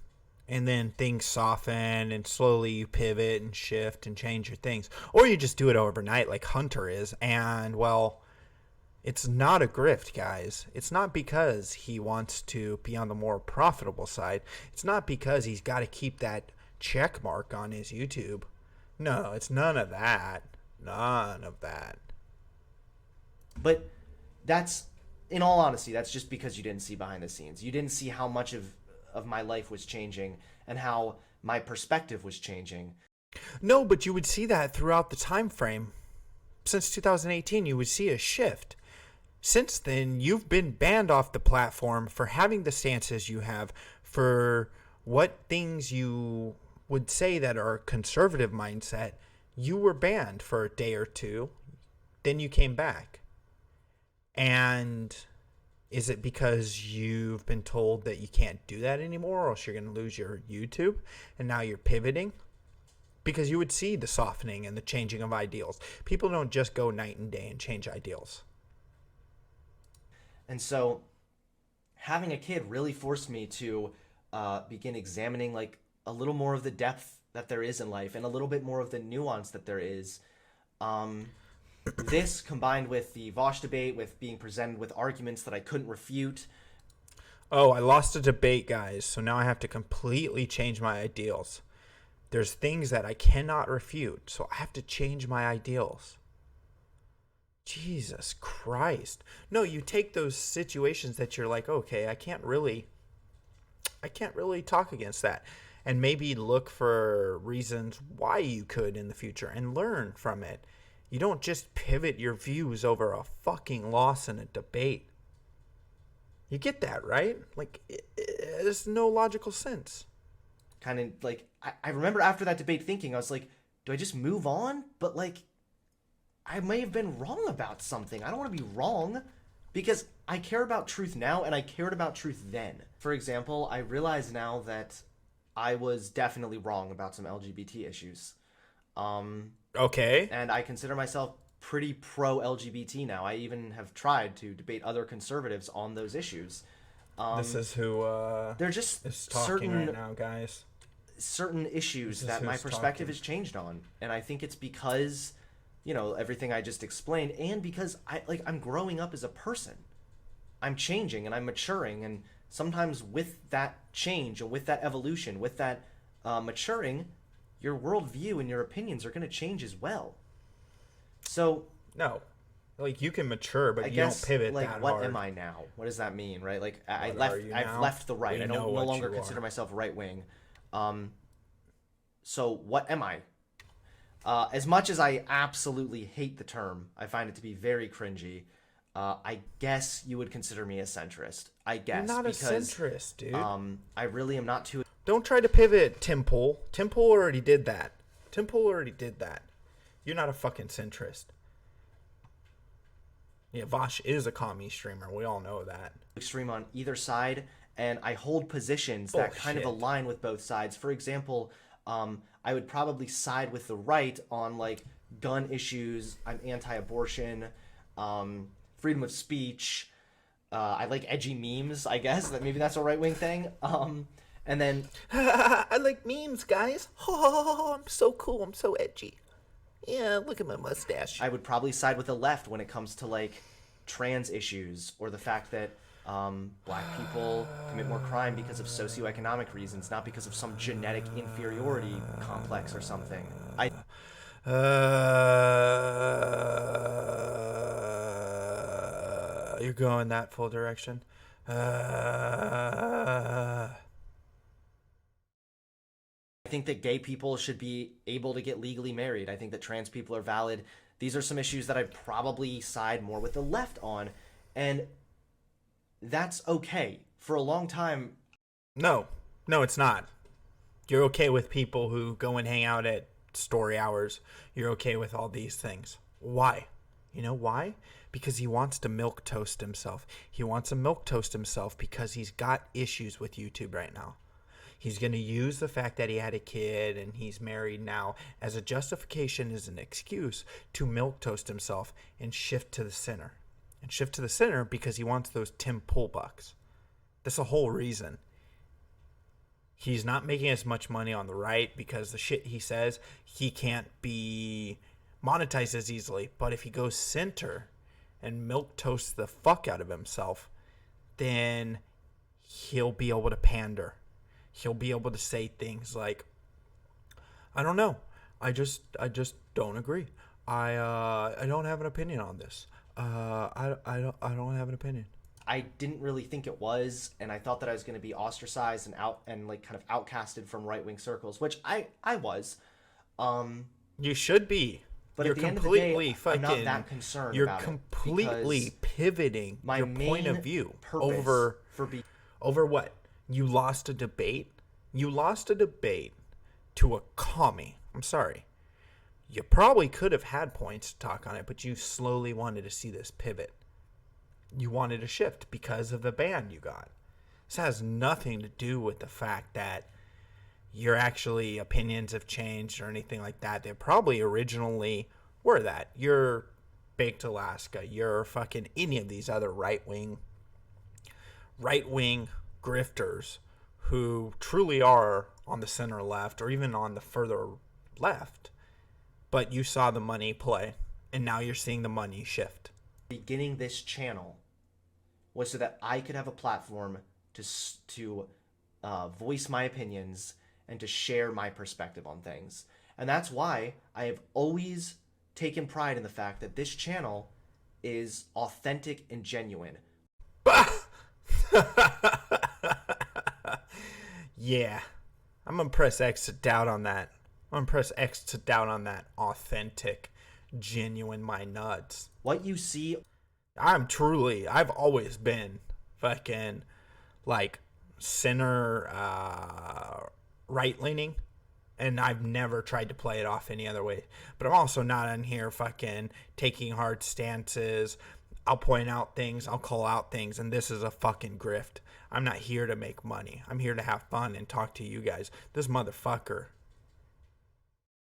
and then things soften, and slowly you pivot and shift and change your things. Or you just do it overnight like Hunter is, and, well, it's not a grift, guys. It's not because he wants to be on the more profitable side. It's not because he's got to keep that check mark on his YouTube. No, it's none of that. None of that. But that's... in all honesty, that's just because you didn't see behind the scenes. You didn't see how much of my life was changing and how my perspective was changing. No, but you would see that throughout the time frame. Since 2018, you would see a shift. Since then, you've been banned off the platform for having the stances you have, for what things you would say that are conservative mindset. You were banned for a day or two. Then you came back. And is it because you've been told that you can't do that anymore, or else you're going to lose your YouTube, and now you're pivoting? Because you would see the softening and the changing of ideals. People don't just go night and day and change ideals. And so having a kid really forced me to begin examining, like, a little more of the depth that there is in life and a little bit more of the nuance that there is. This, combined with the Vosh debate, with being presented with arguments that I couldn't refute. Oh, I lost a debate, guys, so now I have to completely change my ideals. There's things that I cannot refute, so I have to change my ideals. Jesus Christ. No, you take those situations that you're like, okay, I can't really talk against that. And maybe look for reasons why you could in the future and learn from it. You don't just pivot your views over a fucking loss in a debate. You get that, right? Like, there's no logical sense. Kind of like, I remember after that debate thinking, I was like, do I just move on? But, like, I may have been wrong about something. I don't want to be wrong because I care about truth now and I cared about truth then. For example, I realize now that I was definitely wrong about some LGBT issues. Okay. And I consider myself pretty pro-LGBT now. I even have tried to debate other conservatives on those issues. This is who they're just is talking right now, guys. Certain issues that my perspective has changed on. And I think it's because, you know, everything I just explained, and because I'm growing up as a person. I'm changing and I'm maturing, and sometimes with that change and with that evolution, with that maturing, your worldview and your opinions are going to change as well. So no, like, you can mature, but I you guess, don't pivot like, that what hard. am I now? What does that mean, right? Like, I've now? left the right. We I know don't no what longer you consider are. myself right wing. So what am I? As much as I absolutely hate the term, I find it to be very cringy. I guess you would consider me a centrist. I guess. You're not because, a centrist, dude. I really am not too. Don't try to pivot, Tim Pool. Tim Pool already did that. You're not a fucking centrist. Yeah, Vosh is a commie streamer. We all know that. Extreme on either side, and I hold positions that kind of align with both sides. For example, I would probably side with the right on, like, gun issues. I'm anti-abortion, freedom of speech. I like edgy memes, I guess. Maybe that's a right-wing thing. And then I like memes, guys. Oh, I'm so cool. I'm so edgy. Yeah, look at my mustache. I would probably side with the left when it comes to, like, trans issues, or the fact that black people commit more crime because of socioeconomic reasons, not because of some genetic inferiority complex or something. You're going that full direction. I think that gay people should be able to get legally married. I think that trans people are valid. These are some issues that I'd probably side more with the left on, and that's okay. For a long time... No, it's not. You're okay with people who go and hang out at story hours. You're okay with all these things. Why? You know why? Because he wants to milquetoast himself. He wants to milquetoast himself because he's got issues with YouTube right now. He's going to use the fact that he had a kid and he's married now as a justification, as an excuse to milquetoast himself and shift to the center. And shift to the center because he wants those Tim Pool bucks. That's the whole reason. He's not making as much money on the right because the shit he says, he can't be monetized as easily. But if he goes center and milquetoasts the fuck out of himself, then he'll be able to pander. He'll be able to say things like, I don't know. I just don't agree. I don't have an opinion on this. I don't have an opinion. I didn't really think it was, and I thought that I was going to be ostracized and out and like kind of outcasted from right-wing circles, which I was. You should be. But you're at the end of the day, fucking, I'm not that concerned you're about completely pivoting my your point of view over what? You lost a debate? You lost a debate to a commie. I'm sorry. You probably could have had points to talk on it, but you slowly wanted to see this pivot. You wanted to shift because of the ban you got. This has nothing to do with the fact that your actually opinions have changed or anything like that. They probably originally were that. You're Baked Alaska. You're fucking any of these other right-wing grifters who truly are on the center left or even on the further left. But you saw the money play, and now you're seeing the money shift. Beginning this channel was so that I could have a platform to voice my opinions and to share my perspective on things. And that's why I have always taken pride in the fact that this channel is authentic and genuine. Yeah. I'm going to press X to doubt on that. I'm going to press X to doubt on that. Authentic, genuine, my nuts. What you see... I've always been fucking, like, center, right-leaning. And I've never tried to play it off any other way. But I'm also not in here fucking taking hard stances. I'll point out things. I'll call out things. And this is a fucking grift. I'm not here to make money. I'm here to have fun and talk to you guys. This motherfucker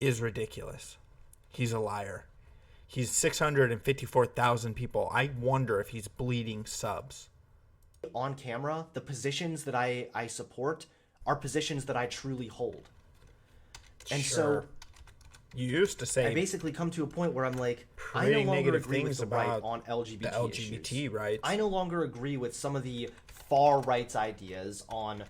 is ridiculous. He's a liar. He's 654,000 people. I wonder if he's bleeding subs. On camera, the positions that I support are positions that I truly hold. And sure. So you used to say I basically come to a point where I'm like, I no longer agree with the right on LGBT issues. Rights. I no longer agree with some of the far right's ideas on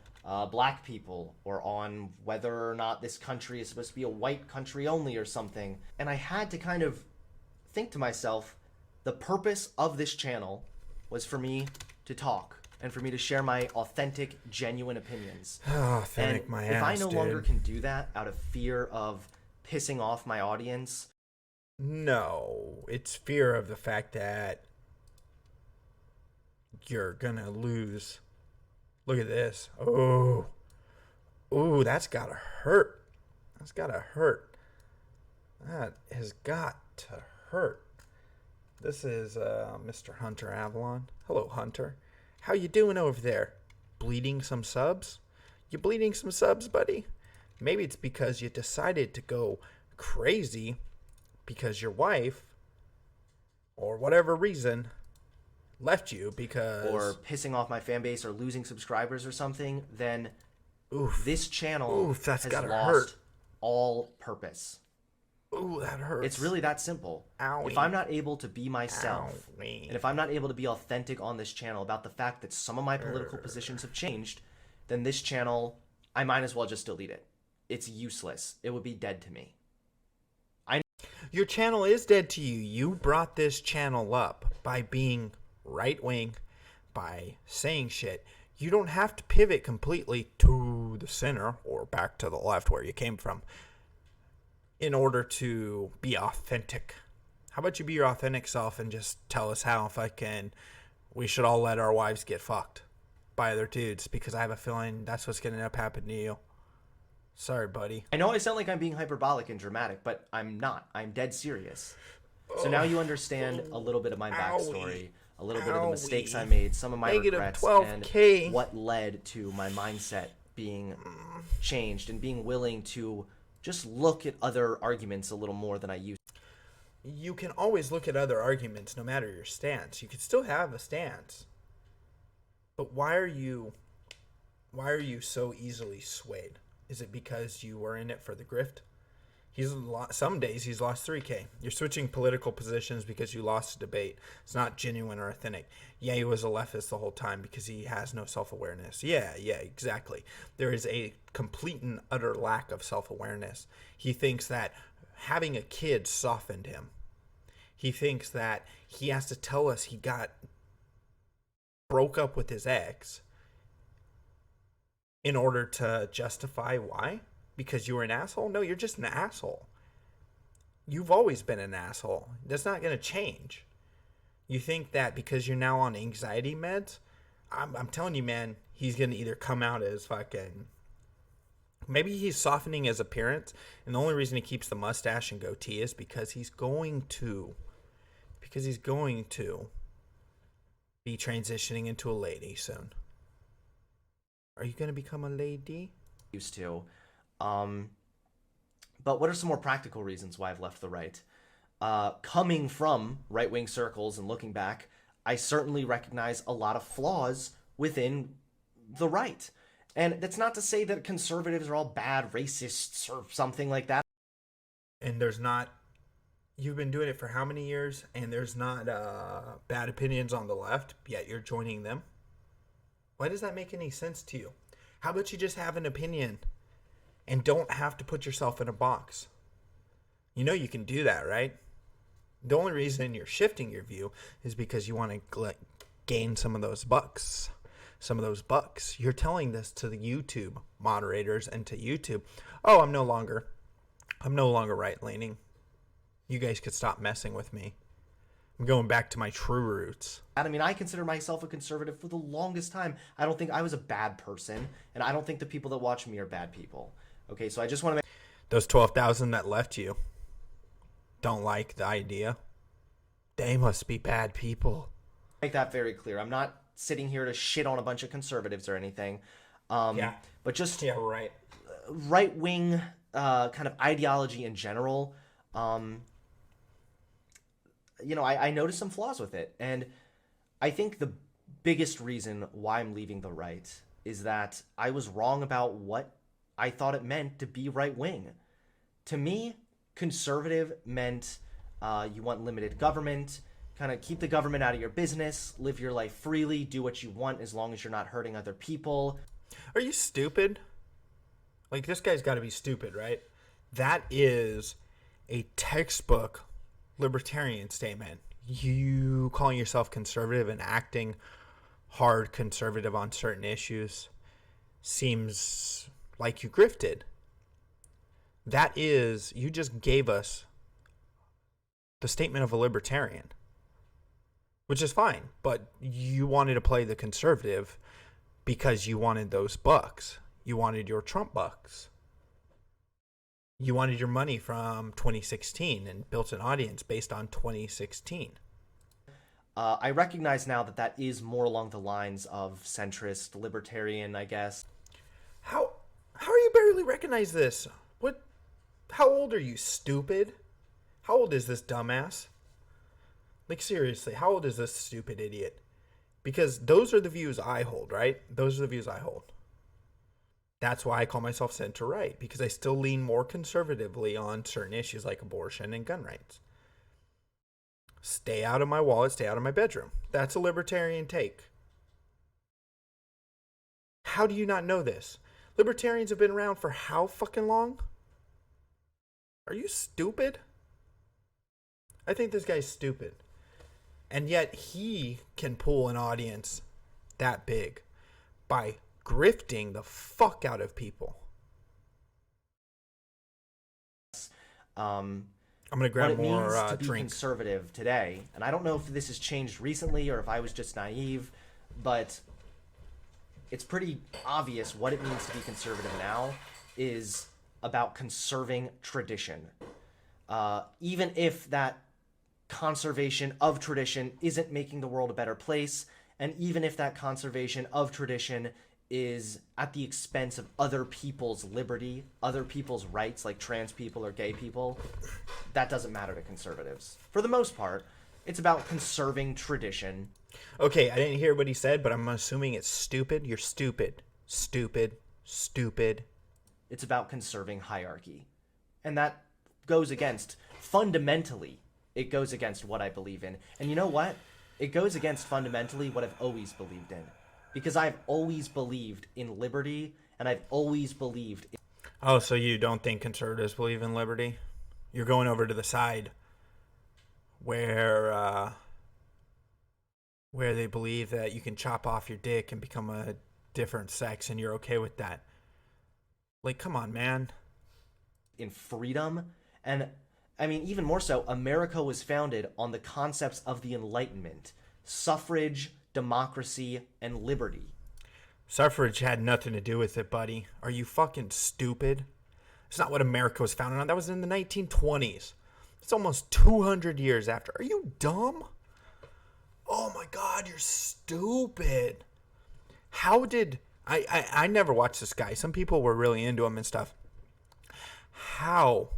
black people or on whether or not this country is supposed to be a white country only or something. And I had to kind of think to myself, the purpose of this channel was for me to talk and for me to share my authentic, genuine opinions. Authentic, my ass, if I no longer can do that out of fear of pissing off my audience... No, it's fear of the fact that you're gonna lose. Look at this. Oh, that's gotta hurt. That's gotta hurt. That has got to hurt. This is Mr. Hunter Avalon. Hello, Hunter. How you doing over there? Bleeding some subs? You bleeding some subs, buddy? Maybe it's because you decided to go crazy because your wife, or whatever reason, left you because... Or pissing off my fan base or losing subscribers or something, then this channel that's has gotta lost hurt. all purpose. Ooh, that hurts. It's really that simple. Owie. If I'm not able to be myself, Owie. and if I'm not able to be authentic on this channel about the fact that some of my political positions have changed, then this channel, I might as well just delete it. It's useless. It would be dead to me. Your channel is dead to you. You brought this channel up by being right-wing, by saying shit. You don't have to pivot completely to the center or back to the left where you came from in order to be authentic. How about you be your authentic self and just tell us how we should all let our wives get fucked by other dudes, because I have a feeling that's what's going to end up happening to you. Sorry, buddy. I know I sound like I'm being hyperbolic and dramatic, but I'm not. I'm dead serious. So now you understand a little bit of my backstory, a little bit of the mistakes I made, some of my regrets, -12K. and what led to my mindset being changed and being willing to just look at other arguments a little more than I used to. You can always look at other arguments no matter your stance. You can still have a stance. But why are you so easily swayed? Is it because you were in it for the grift? Some days he's lost 3K. You're switching political positions because you lost a debate. It's not genuine or authentic. Yeah, he was a leftist the whole time because he has no self-awareness. Yeah, exactly. There is a complete and utter lack of self-awareness. He thinks that having a kid softened him. He thinks that he has to tell us he broke up with his ex in order to justify why? Because you were an asshole? No, you're just an asshole. You've always been an asshole. That's not going to change. You think that because you're now on anxiety meds, I'm telling you, man, he's going to either come out as fucking... Maybe he's softening his appearance, and the only reason he keeps the mustache and goatee is because he's going to be transitioning into a lady soon. Are you going to become a lady? Used to. But what are some more practical reasons why I've left the right? Coming from right-wing circles and looking back, I certainly recognize a lot of flaws within the right. And that's not to say that conservatives are all bad racists or something like that. And there's not... You've been doing it for how many years? And there's not bad opinions on the left, yet you're joining them? Why does that make any sense to you? How about you just have an opinion and don't have to put yourself in a box? You know you can do that, right? The only reason you're shifting your view is because you want to gain some of those bucks. You're telling this to the YouTube moderators and to YouTube. Oh, I'm no longer right-leaning. You guys could stop messing with me. I'm going back to my true roots. I mean, I consider myself a conservative for the longest time. I don't think I was a bad person, and I don't think the people that watch me are bad people. Okay, so I just want to make... Those 12,000 that left you don't like the idea. They must be bad people. Make that very clear. I'm not sitting here to shit on a bunch of conservatives or anything. But just right. Right-wing kind of ideology in general. I noticed some flaws with it. And I think the biggest reason why I'm leaving the right is that I was wrong about what I thought it meant to be right-wing. To me, conservative meant you want limited government, kind of keep the government out of your business, live your life freely, do what you want as long as you're not hurting other people. Are you stupid? Like, this guy's got to be stupid, right? That is a textbook libertarian statement. You calling yourself conservative and acting hard conservative on certain issues seems like you grifted. That is, you just gave us the statement of a libertarian, which is fine, but you wanted to play the conservative because you wanted those bucks. You wanted your Trump bucks. You wanted your money from 2016 and built an audience based on 2016. I recognize now that that is more along the lines of centrist, libertarian, I guess. How are you barely recognize this? What? How old are you, stupid? How old is this dumbass? Like, seriously, how old is this stupid idiot? Because those are the views I hold, right? Those are the views I hold. That's why I call myself center-right, because I still lean more conservatively on certain issues like abortion and gun rights. Stay out of my wallet, stay out of my bedroom. That's a libertarian take. How do you not know this? Libertarians have been around for how fucking long? Are you stupid? I think this guy's stupid. And yet he can pull an audience that big by grifting the fuck out of people. I'm gonna grab what it more means to be drink. conservative today. And I don't know if this has changed recently or if I was just naive, but it's pretty obvious what it means to be conservative now is about conserving tradition. Even if that conservation of tradition isn't making the world a better place, and even if that conservation of tradition is at the expense of other people's liberty, other people's rights, like trans people or gay people, that doesn't matter to conservatives. For the most part, it's about conserving tradition. Okay, I didn't hear what he said, but I'm assuming it's stupid. You're stupid. Stupid. Stupid. It's about conserving hierarchy. And that goes against, fundamentally, it goes against what I believe in. And you know what? It goes against fundamentally what I've always believed in. Because I've always believed in liberty, and I've always believed in... Oh, so you don't think conservatives believe in liberty? You're going over to the side where they believe that you can chop off your dick and become a different sex, and you're okay with that. Like, come on, man. In freedom, and I mean, even more so, America was founded on the concepts of the Enlightenment. Suffrage, democracy, and liberty. Suffrage had nothing to do with it, buddy. Are you fucking stupid? It's not what America was founded on. That was in the 1920s. It's almost 200 years after. Are you dumb? Oh my God, you're stupid. How did... I never watched this guy. Some people were really into him and stuff. How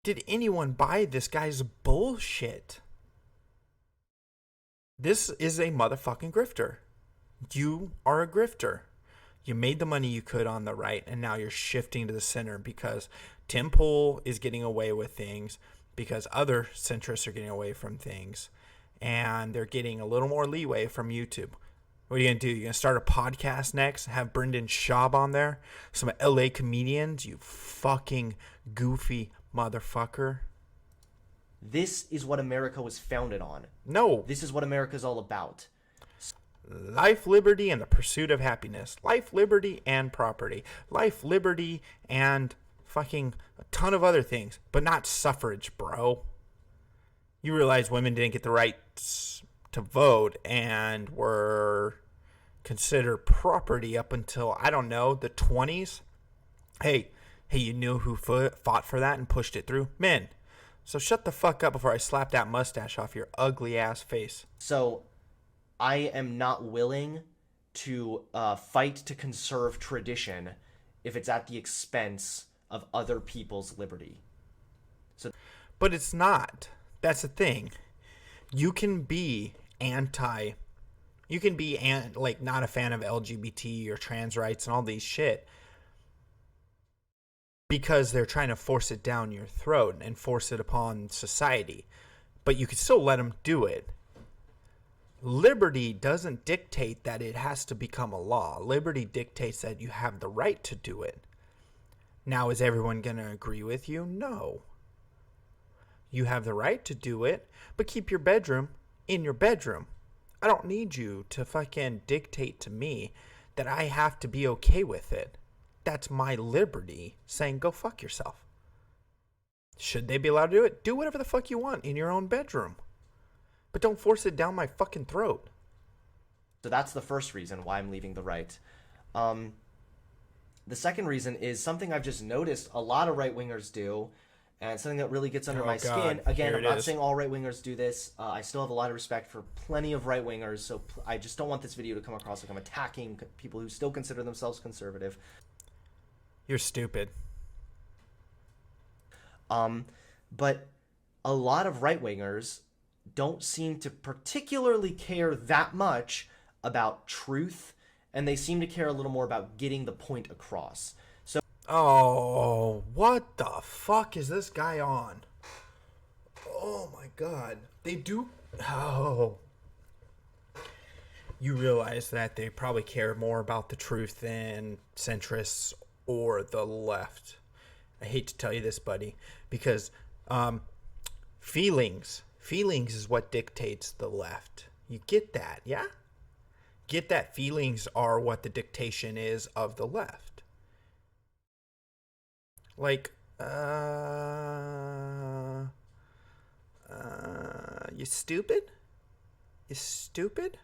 did anyone buy this guy's bullshit? This is a motherfucking grifter. You are a grifter. You made the money you could on the right, and now you're shifting to the center because Tim Pool is getting away with things, because other centrists are getting away from things, and they're getting a little more leeway from YouTube. What are you going to do? You're going to start a podcast next? Have Brendan Schaub on there? Some LA comedians? You fucking goofy motherfucker. This is what America was founded on. No. This is what America's all about. Life, liberty, and the pursuit of happiness. Life, liberty, and property. Life, liberty, and fucking a ton of other things. But not suffrage, bro. You realize women didn't get the right to vote and were considered property up until, I don't know, the 20s? Hey, you knew who fought for that and pushed it through? Men. So shut the fuck up before I slap that mustache off your ugly ass face. So I am not willing to fight to conserve tradition if it's at the expense of other people's liberty. But it's not. That's the thing. You can be not a fan of LGBT or trans rights and all these shit because they're trying to force it down your throat and force it upon society. But you can still let them do it. Liberty doesn't dictate that it has to become a law. Liberty dictates that you have the right to do it. Now, is everyone going to agree with you? No. You have the right to do it, but keep your bedroom in your bedroom. I don't need you to fucking dictate to me that I have to be okay with it. That's my liberty saying go fuck yourself. Should they be allowed to do it? Do whatever the fuck you want in your own bedroom. But don't force it down my fucking throat. So that's the first reason why I'm leaving the right. The second reason is something I've just noticed a lot of right-wingers do, and something that really gets under my skin. Again, I'm not saying all right-wingers do this. I still have a lot of respect for plenty of right-wingers, so I just don't want this video to come across like I'm attacking people who still consider themselves conservative. You're stupid. But a lot of right-wingers don't seem to particularly care that much about truth, and they seem to care a little more about getting the point across. So, oh, what the fuck is this guy on? Oh my God. They do... Oh. You realize that they probably care more about the truth than centrists or the left. I hate to tell you this, buddy, because feelings is what dictates the left. You get that, yeah? Get that feelings are what the dictation is of the left. Like, you stupid? You stupid?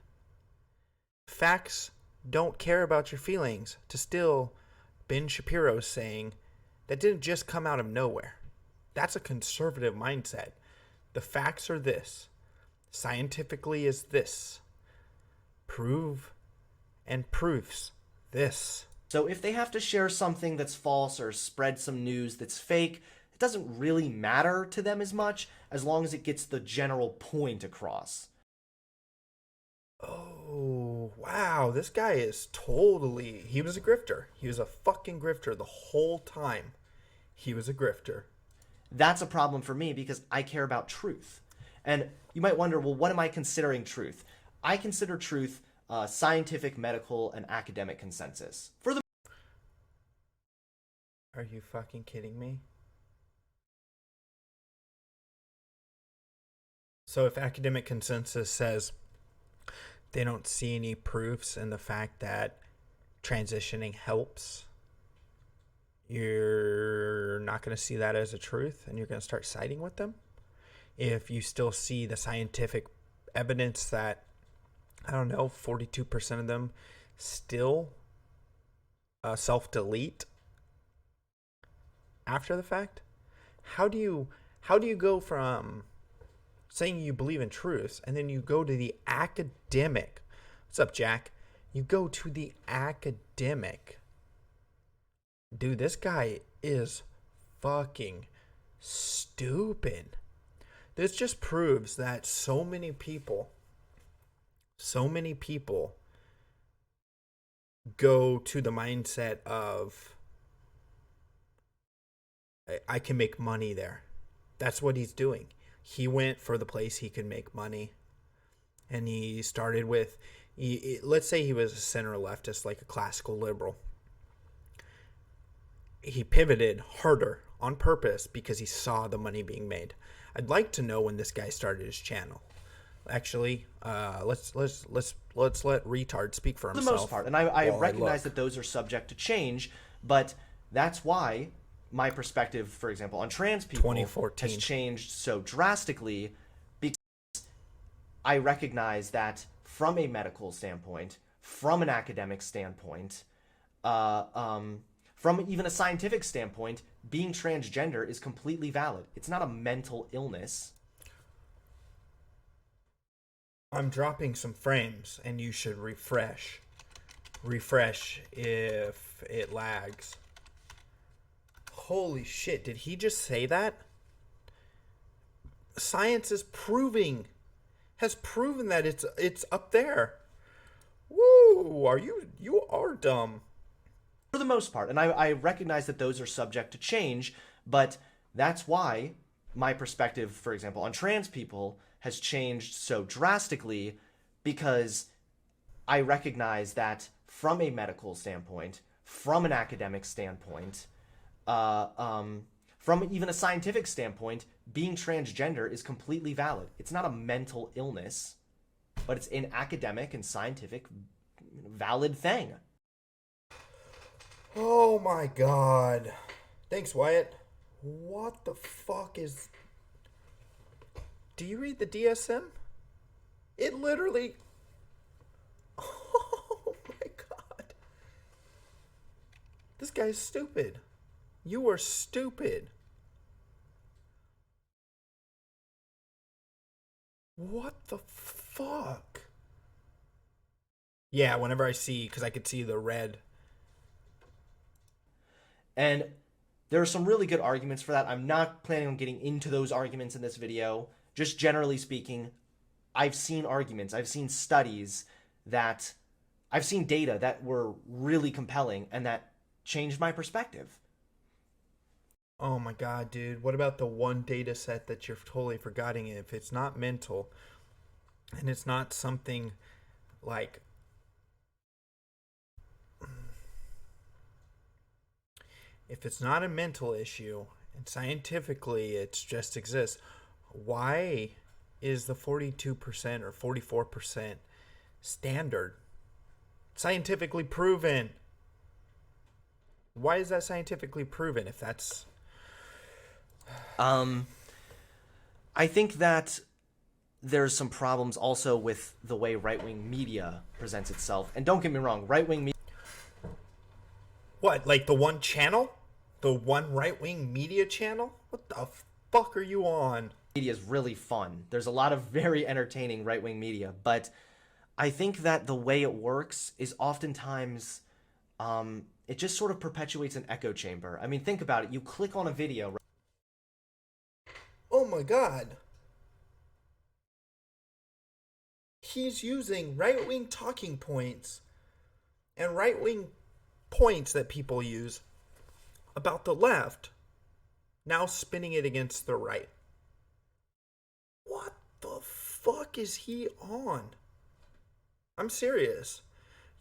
Facts don't care about your feelings. To steal Ben Shapiro's saying, that didn't just come out of nowhere. That's a conservative mindset. The facts are this. Scientifically is this. Prove and proofs this. So if they have to share something that's false or spread some news that's fake, it doesn't really matter to them as much as long as it gets the general point across. Oh, wow. This guy is totally... He was a grifter. He was a fucking grifter the whole time. He was a grifter. That's a problem for me because I care about truth. And you might wonder, well, what am I considering truth? I consider truth scientific, medical, and academic consensus. For the... Are you fucking kidding me? So if academic consensus says they don't see any proofs in the fact that transitioning helps, you're not going to see that as a truth and you're going to start siding with them? If you still see the scientific evidence that, I don't know, 42% of them still self-delete after the fact, how do you go from saying you believe in truths and then you go to the academic? What's up, Jack? You go to the academic. Dude, this guy is fucking stupid. This just proves that so many people go to the mindset of, I can make money there. That's what he's doing. He went for the place he could make money. And he started with, let's say he was a center leftist, like a classical liberal. He pivoted harder on purpose because he saw the money being made. I'd like to know when this guy started his channel. Actually, let's let retard speak for himself. For the most part, and I recognize that those are subject to change, but that's why my perspective, for example, on trans people has changed so drastically, because I recognize that from a medical standpoint, from an academic standpoint, from even a scientific standpoint, being transgender is completely valid. It's not a mental illness. I'm dropping some frames and you should refresh. Refresh if it lags. Holy shit, did he just say that? Science is has proven that it's up there. Woo, you are dumb. For the most part, and I recognize that those are subject to change, but that's why my perspective, for example, on trans people has changed so drastically, because I recognize that from a medical standpoint, from an academic standpoint, from even a scientific standpoint, being transgender is completely valid. It's not a mental illness, but it's an academic and scientific valid thing. Oh my god. Thanks, Wyatt. What the fuck is... Do you read the DSM? It literally... Oh my god. This guy's stupid. You are stupid. What the fuck? Yeah, whenever I see... Because I could see the red... And there are some really good arguments for that. I'm not planning on getting into those arguments in this video. Just generally speaking, I've seen arguments, I've seen studies that, I've seen data that were really compelling and that changed my perspective. Oh my god, dude. What about the one data set that you're totally forgetting? If it's not mental, and it's not something like... If it's not a mental issue, and scientifically it just exists, why is the 42% or 44% standard? Scientifically proven. Why is that scientifically proven if that's... I think that there's some problems also with the way right-wing media presents itself. And don't get me wrong, right-wing media... What, like the one channel? The one right-wing media channel? What the fuck are you on? Media is really fun. There's a lot of very entertaining right-wing media, but I think that the way it works is oftentimes, it just sort of perpetuates an echo chamber. I mean, think about it. You click on a video... Oh my god. He's using right-wing talking points and right-wing points that people use about the left, now spinning it against the right. What the fuck is he on? I'm serious.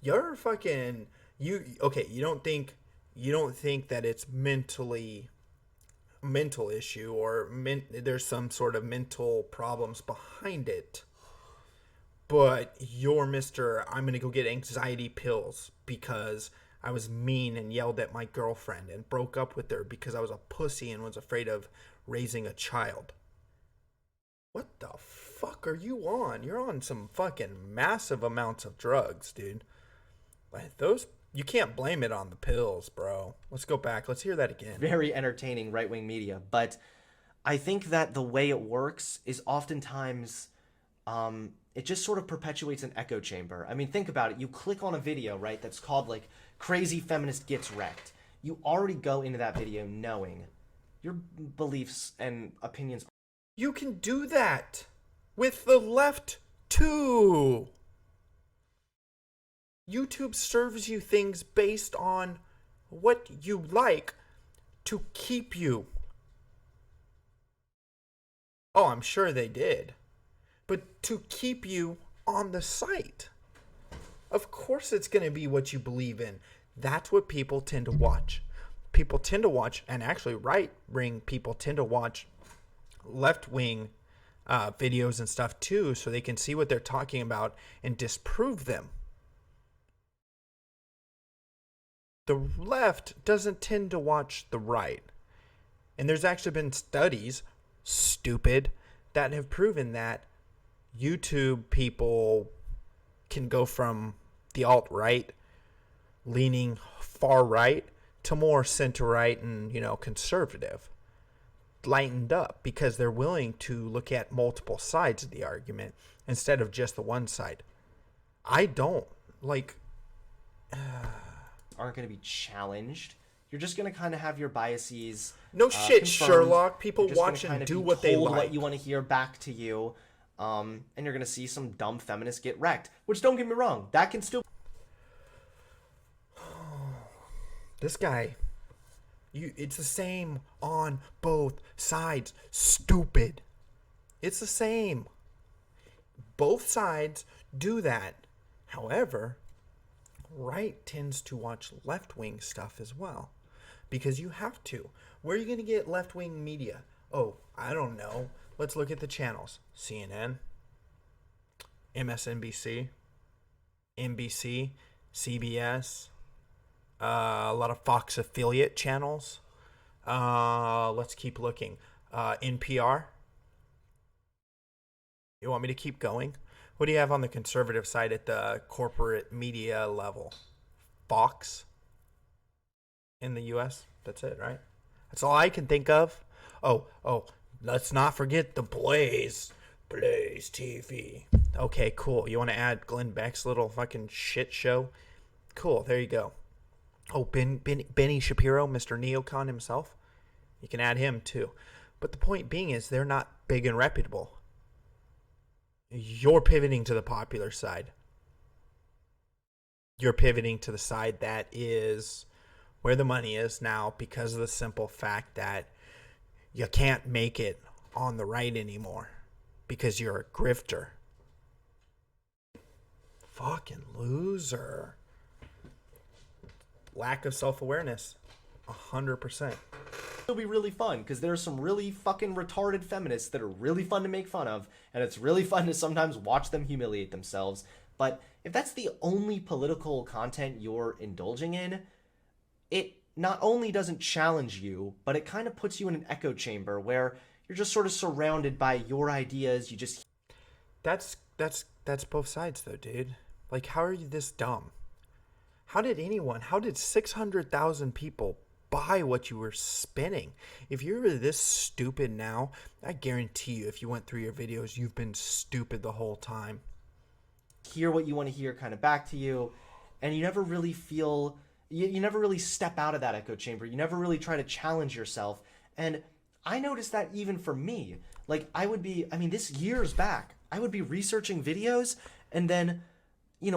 You're fucking... Okay, you don't think that it's mental issue or there's some sort of mental problems behind it, but you're Mr. I'm gonna go get anxiety pills because I was mean and yelled at my girlfriend and broke up with her because I was a pussy and was afraid of raising a child. What the fuck are you on? You're on some fucking massive amounts of drugs, dude. Like those... You can't blame it on the pills, bro. Let's go back. Let's hear that again. Very entertaining right-wing media, but I think that the way it works is oftentimes, it just sort of perpetuates an echo chamber. I mean, think about it. You click on a video, right, that's called, like, Crazy Feminist Gets Wrecked. You already go into that video knowing your beliefs and opinions. You can do that with the left, too. YouTube serves you things based on what you like to keep you. Oh, I'm sure they did. But to keep you on the site. Of course it's going to be what you believe in. That's what people tend to watch. People tend to watch, and actually right-wing people tend to watch left-wing videos and stuff too, so they can see what they're talking about and disprove them. The left doesn't tend to watch the right. And there's actually been studies, stupid, that have proven that YouTube people can go from the alt-right, leaning far right, to more center-right and, conservative. Lightened up because they're willing to look at multiple sides of the argument instead of just the one side. I don't. Aren't going to be challenged. You're just going to kind of have your biases. No shit, confirmed. Sherlock. People watch and do what they like. What you want to hear back to you, and you're going to see some dumb feminists get wrecked. Which, don't get me wrong, that can still. This guy, it's the same on both sides. Stupid. It's the same. Both sides do that. However, right tends to watch left-wing stuff as well, because you have to. Where are you going to get left-wing media? Oh, I don't know. Let's look at the channels. CNN, MSNBC, NBC, CBS, a lot of Fox affiliate channels. Let's keep looking. NPR. You want me to keep going? What do you have on the conservative side at the corporate media level? Fox in the U.S.? That's it, right? That's all I can think of. Oh, let's not forget the Blaze TV. Okay, cool. You want to add Glenn Beck's little fucking shit show? Cool, there you go. Oh, Benny Shapiro, Mr. Neocon himself. You can add him too. But the point being is they're not big and reputable. You're pivoting to the popular side. You're pivoting to the side that is where the money is now because of the simple fact that you can't make it on the right anymore because you're a grifter. Fucking loser. Lack of self-awareness. 100%. It'll be really fun because there's some really fucking retarded feminists that are really fun to make fun of, and it's really fun to sometimes watch them humiliate themselves. But if that's the only political content you're indulging in, it not only doesn't challenge you, but it kind of puts you in an echo chamber where you're just sort of surrounded by your ideas. You just That's both sides though, dude. Like, how are you this dumb? How did 600,000 people buy what you were spinning? If you're this stupid now, I guarantee you, if you went through your videos, you've been stupid the whole time. hear what you want to hear kind of back to you, and you never really feel, you never really step out of that echo chamber. You never really try to challenge yourself. And I noticed that even for me, like this years back, I would be researching videos, and then,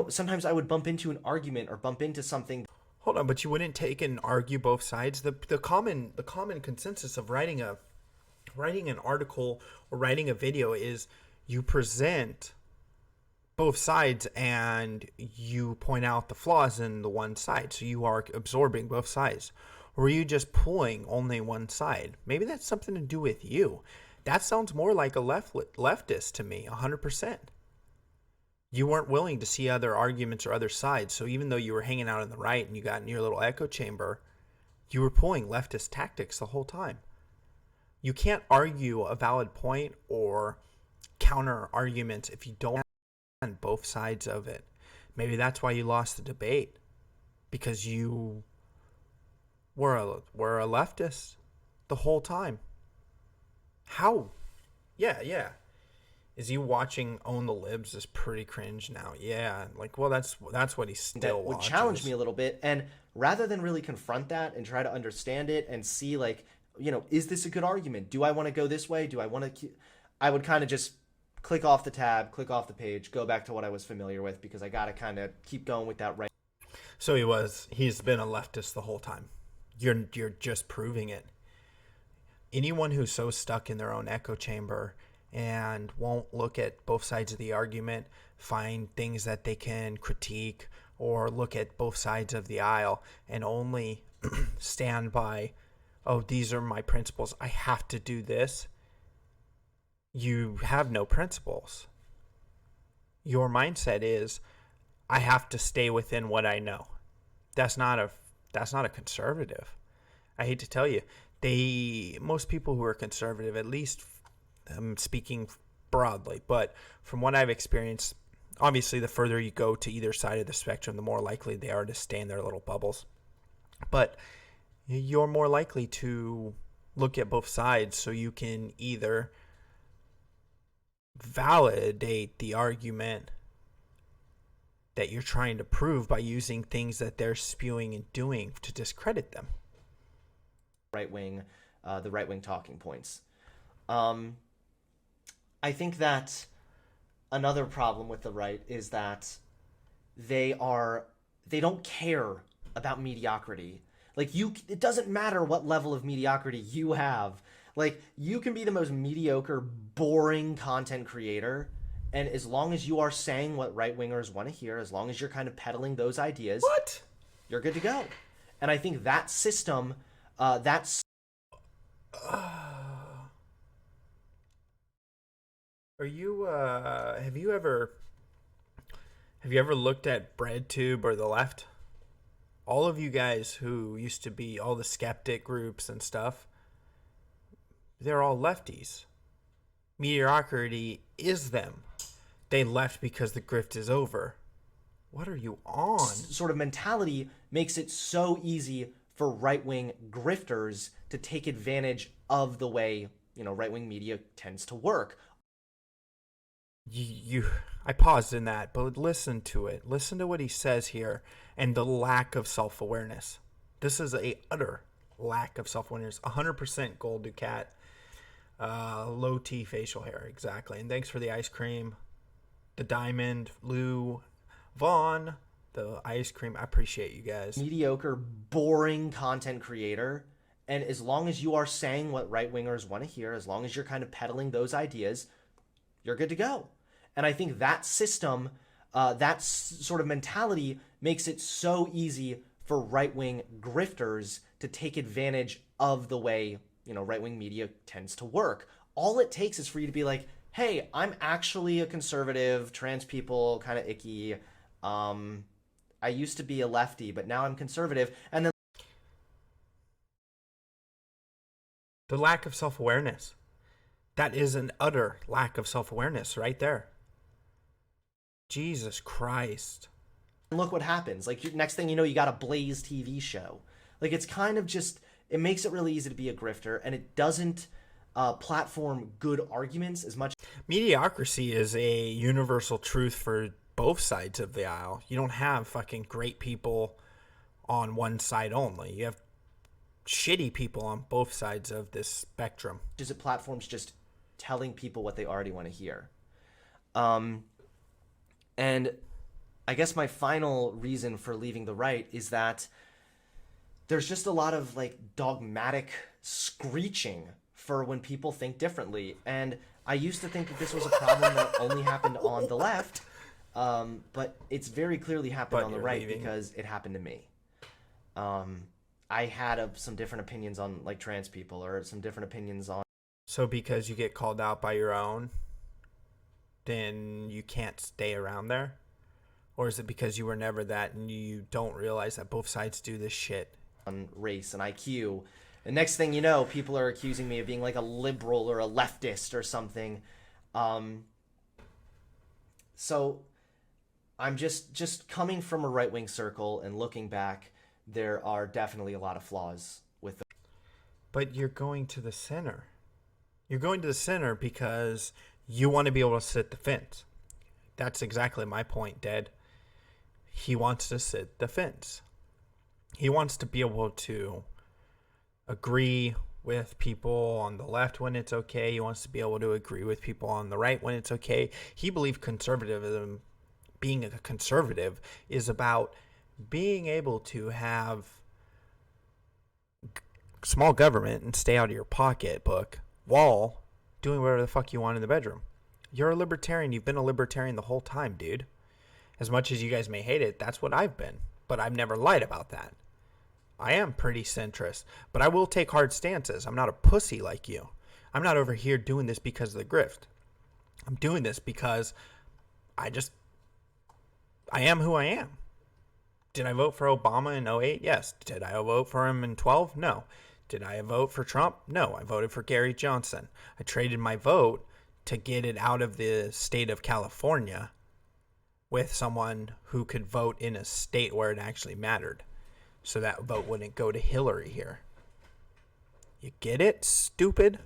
sometimes I would bump into an argument or bump into something. Hold on, but you wouldn't take and argue both sides. The common consensus of writing an article or writing a video is you present both sides and you point out the flaws in the one side. So you are absorbing both sides. Or are you just pulling only one side? Maybe that's something to do with you. That sounds more like a leftist to me, 100%. You weren't willing to see other arguments or other sides. So even though you were hanging out on the right and you got in your little echo chamber, you were pulling leftist tactics the whole time. You can't argue a valid point or counter arguments if you don't on both sides of it. Maybe that's why you lost the debate, because you were a leftist the whole time. How? Yeah. Is he watching Own the Libs is pretty cringe now? Yeah, like, well, that's what he still would watches. Challenge me a little bit, and rather than really confront that and try to understand it and see, like, is this a good argument? Do I want to go this way? Do I want to? I would kind of just click off the tab, click off the page, go back to what I was familiar with, because I got to kind of keep going with that right. So he's been a leftist the whole time. You're just proving it. Anyone who's so stuck in their own echo chamber and won't look at both sides of the argument, find things that they can critique, or look at both sides of the aisle and only stand by, oh, these are my principles, I have to do this. You have no principles. Your mindset is, I have to stay within what I know. That's not a conservative. I hate to tell you, most people who are conservative, at least I'm speaking broadly, but from what I've experienced, obviously the further you go to either side of the spectrum, the more likely they are to stay in their little bubbles. But you're more likely to look at both sides so you can either validate the argument that you're trying to prove by using things that they're spewing and doing to discredit them. The right-wing talking points. I think that another problem with the right is that they don't care about mediocrity. Like, it doesn't matter what level of mediocrity you have. Like, you can be the most mediocre, boring content creator, and as long as you are saying what right-wingers want to hear, as long as you're kind of peddling those ideas, you're good to go. And I think that system, that's... Have you ever looked at BreadTube or the left? All of you guys who used to be all the skeptic groups and stuff, they're all lefties. Mediocrity is them. They left because the grift is over. What are you on? Sort of mentality makes it so easy for right-wing grifters to take advantage of the way, right-wing media tends to work. I paused in that, but listen to it. Listen to what he says here and the lack of self-awareness. This is a utter lack of self-awareness. 100% gold Ducat. Low T facial hair, exactly. And thanks for the ice cream. The diamond, Lou, Vaughn, the ice cream. I appreciate you guys. Mediocre, boring content creator. And as long as you are saying what right-wingers want to hear, as long as you're kind of peddling those ideas, you're good to go. And I think that system, that sort of mentality makes it so easy for right-wing grifters to take advantage of the way, right-wing media tends to work. All it takes is for you to be like, hey, I'm actually a conservative, trans people, kind of icky. I used to be a lefty, but now I'm conservative. And then The lack of self-awareness. That is an utter lack of self-awareness right there. Jesus Christ. Look what happens. Like, next thing you know, you got a Blaze TV show. Like, it's kind of just, it makes it really easy to be a grifter, and it doesn't platform good arguments as much. Mediocrity is a universal truth for both sides of the aisle. You don't have fucking great people on one side only. You have shitty people on both sides of this spectrum. Is it platforms just telling people what they already want to hear? And I guess my final reason for leaving the right is that there's just a lot of like dogmatic screeching for when people think differently. And I used to think that this was a problem that only happened on the left, but it's very clearly happened on the right because it happened to me. I had some different opinions on like trans people or some different opinions on. So because you get called out by your own, then you can't stay around there? Or is it because you were never that and you don't realize that both sides do this shit? On race and IQ. And next thing you know, people are accusing me of being like a liberal or a leftist or something. So I'm just coming from a right-wing circle and looking back, there are definitely a lot of flaws with them. But you're going to the center. You're going to the center because you want to be able to sit the fence. That's exactly my point, Dad. He wants to sit the fence. He wants to be able to agree with people on the left when it's okay. He wants to be able to agree with people on the right when it's okay. He believes conservatism, being a conservative, is about being able to have small government and stay out of your pocketbook while doing whatever the fuck you want in the bedroom. You're a libertarian. You've been a libertarian the whole time, dude. As much as you guys may hate it, that's what I've been. But I've never lied about that. I am pretty centrist, but I will take hard stances. I'm not a pussy like you. I'm not over here doing this because of the grift. I'm doing this because I am who I am. Did I vote for Obama in 08? Yes. Did I vote for him in 12? No. Did I vote for Trump? No. I voted for Gary Johnson. I traded my vote to get it out of the state of California with someone who could vote in a state where it actually mattered. So that vote wouldn't go to Hillary here. You get it, stupid?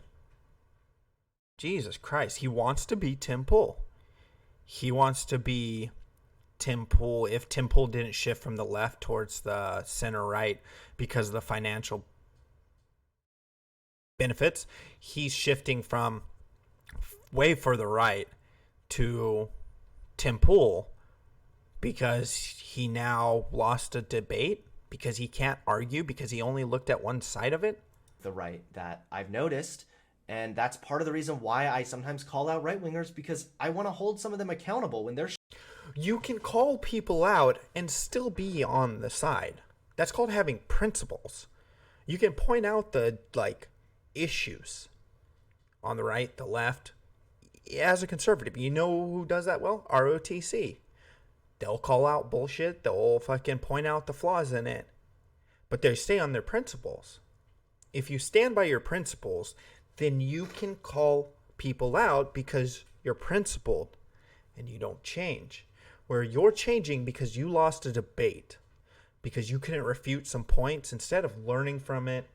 Jesus Christ. He wants to be Tim Pool. He wants to be Tim Pool if Tim Pool didn't shift from the left towards the center right because of the financial benefits. He's shifting from way further right to Tim Pool because he now lost a debate, because he can't argue, because he only looked at one side of it. The right that I've noticed, and that's part of the reason why I sometimes call out right-wingers, because I want to hold some of them accountable when they're you can call people out and still be on the side. That's called having principles. You can point out the issues on the right, the left. As a conservative, you know who does that well? ROTC. They'll call out bullshit. They'll fucking point out the flaws in it. But they stay on their principles. If you stand by your principles, then you can call people out because you're principled and you don't change. Where you're changing because you lost a debate, because you couldn't refute some points, instead of learning from it,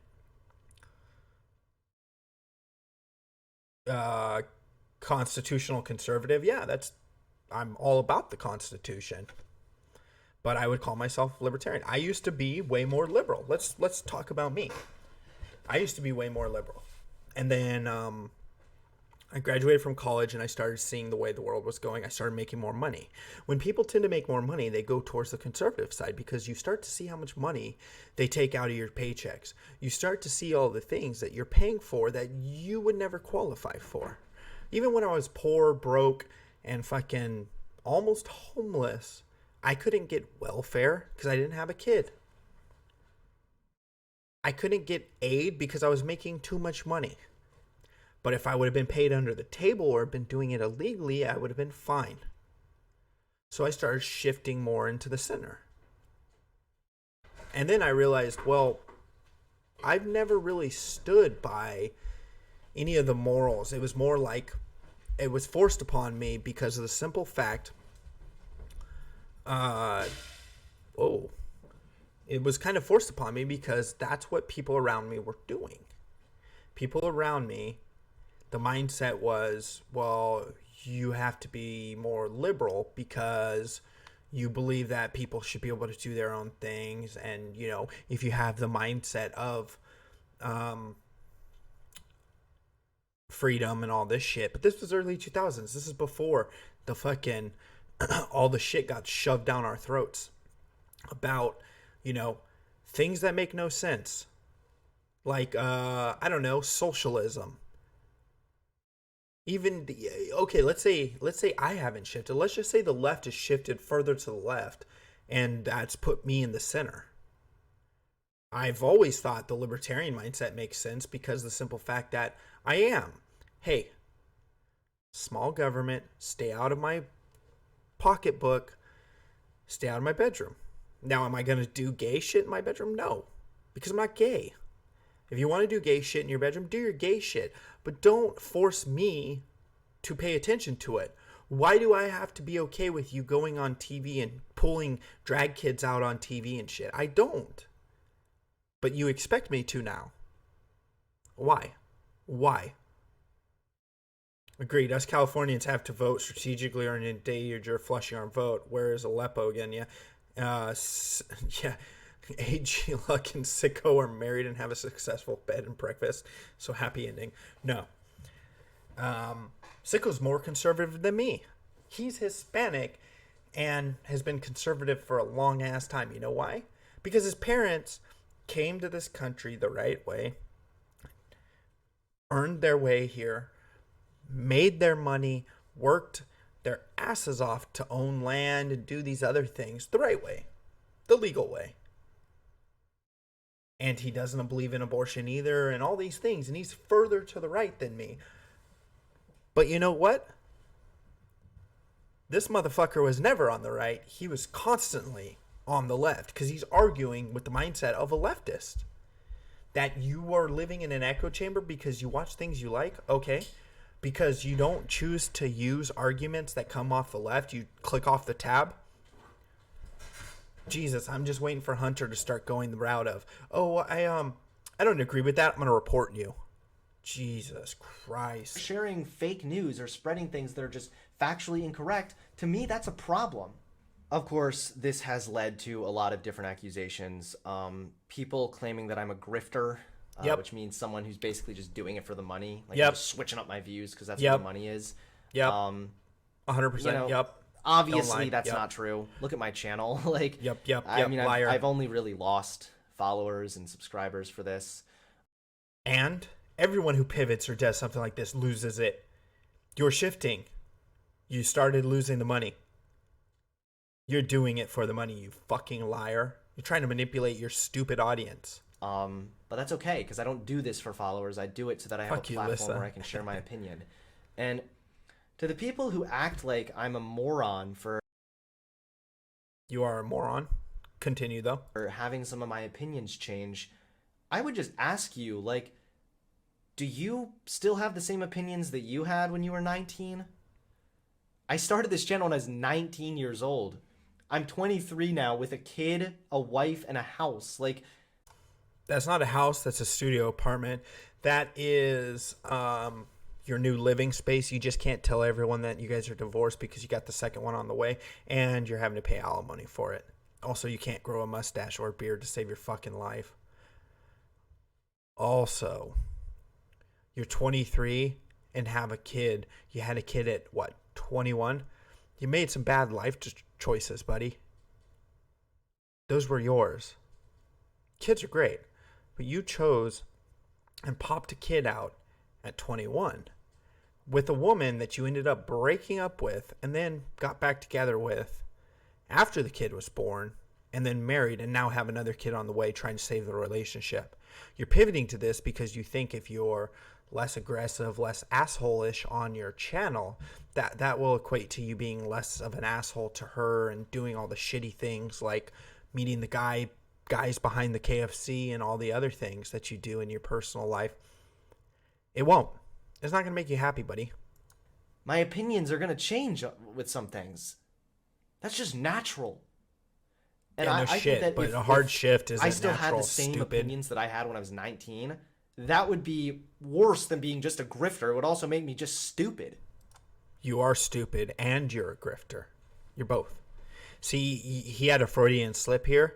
constitutional conservative. Yeah, I'm all about the Constitution. But I would call myself libertarian. I used to be way more liberal. Let's talk about me. I used to be way more liberal. And then I graduated from college and I started seeing the way the world was going. I started making more money. When people tend to make more money, they go towards the conservative side because you start to see how much money they take out of your paychecks. You start to see all the things that you're paying for that you would never qualify for. Even when I was poor, broke, and fucking almost homeless, I couldn't get welfare because I didn't have a kid. I couldn't get aid because I was making too much money. But if I would have been paid under the table or been doing it illegally, I would have been fine. So I started shifting more into the center. And then I realized, well, I've never really stood by any of the morals. It was more like it was forced upon me because of the simple fact, it was kind of forced upon me because that's what people around me were doing. People around me, the mindset was, well, you have to be more liberal because you believe that people should be able to do their own things. And, you know, if you have the mindset of freedom and all this shit. But this was early 2000s. This is before the fucking all the shit got shoved down our throats about, you know, things that make no sense. Like, I don't know, socialism. Even okay, let's say I haven't shifted. Let's just say the left has shifted further to the left, and that's put me in the center. I've always thought the libertarian mindset makes sense because the simple fact that I am, hey, small government, stay out of my pocketbook, stay out of my bedroom. Now, am I going to do gay shit in my bedroom? No, because I'm not gay. If you want to do gay shit in your bedroom, do your gay shit. But don't force me to pay attention to it. Why do I have to be okay with you going on TV and pulling drag kids out on TV and shit? I don't. But you expect me to now. Why? Why? Agreed. Us Californians have to vote strategically or endanger your flushing our vote. Where is Aleppo again? Yeah. Yeah. AGluck and Sicko are married and have a successful bed and breakfast. So happy ending. No. Sicko's more conservative than me. He's Hispanic and has been conservative for a long ass time. You know why? Because his parents came to this country the right way, earned their way here, made their money, worked their asses off to own land and do these other things the right way, the legal way. And he doesn't believe in abortion either and all these things. And he's further to the right than me. But you know what? This motherfucker was never on the right. He was constantly on the left because he's arguing with the mindset of a leftist. That you are living in an echo chamber because you watch things you like? Okay. Because you don't choose to use arguments that come off the left. You click off the tab. Jesus, I'm just waiting for Hunter to start going the route of, oh, I don't agree with that. I'm going to report you. Jesus Christ. Sharing fake news or spreading things that are just factually incorrect, to me, that's a problem. Of course, this has led to a lot of different accusations. People claiming that I'm a grifter, which means someone who's basically just doing it for the money. Like, I'm just switching up my views because that's where the money is. 100%. You know, obviously, that's not true. Look at my channel. Like, I mean, I've only really lost followers and subscribers for this. And everyone who pivots or does something like this loses it. You're shifting. You started losing the money. You're doing it for the money, you fucking liar. You're trying to manipulate your stupid audience. But that's okay, because I don't do this for followers. I do it so that I have a platform where I can share my opinion. And to the people who act like I'm a moron for... You are a moron. Continue, though. ...or having some of my opinions change, I would just ask you, like, do you still have the same opinions that you had when you were 19? I started this channel when I was 19 years old. I'm 23 now with a kid, a wife, and a house. Like, that's not a house. That's a studio apartment. That is your new living space. You just can't tell everyone that you guys are divorced because you got the second one on the way, and you're having to pay alimony for it. Also, you can't grow a mustache or a beard to save your fucking life. Also, you're 23 and have a kid. You had a kid at, what, 21? You made some bad life choices, buddy. Those were yours. Kids are great, but you chose and popped a kid out at 21 with a woman that you ended up breaking up with and then got back together with after the kid was born and then married and now have another kid on the way trying to save the relationship. You're pivoting to this because you think if you're less aggressive, less asshole-ish on your channel, that will equate to you being less of an asshole to her and doing all the shitty things like meeting the guy guys behind the KFC and all the other things that you do in your personal life. It won't. It's not going to make you happy, buddy. My opinions are going to change with some things. That's just natural. And yeah, no I shit, think that but a hard shift isn't I still natural, had the same stupid. opinions that I had when I was 19, that would be worse than being just a grifter. It would also make me just stupid. You are stupid and you're a grifter. You're both. See, he had a Freudian slip here.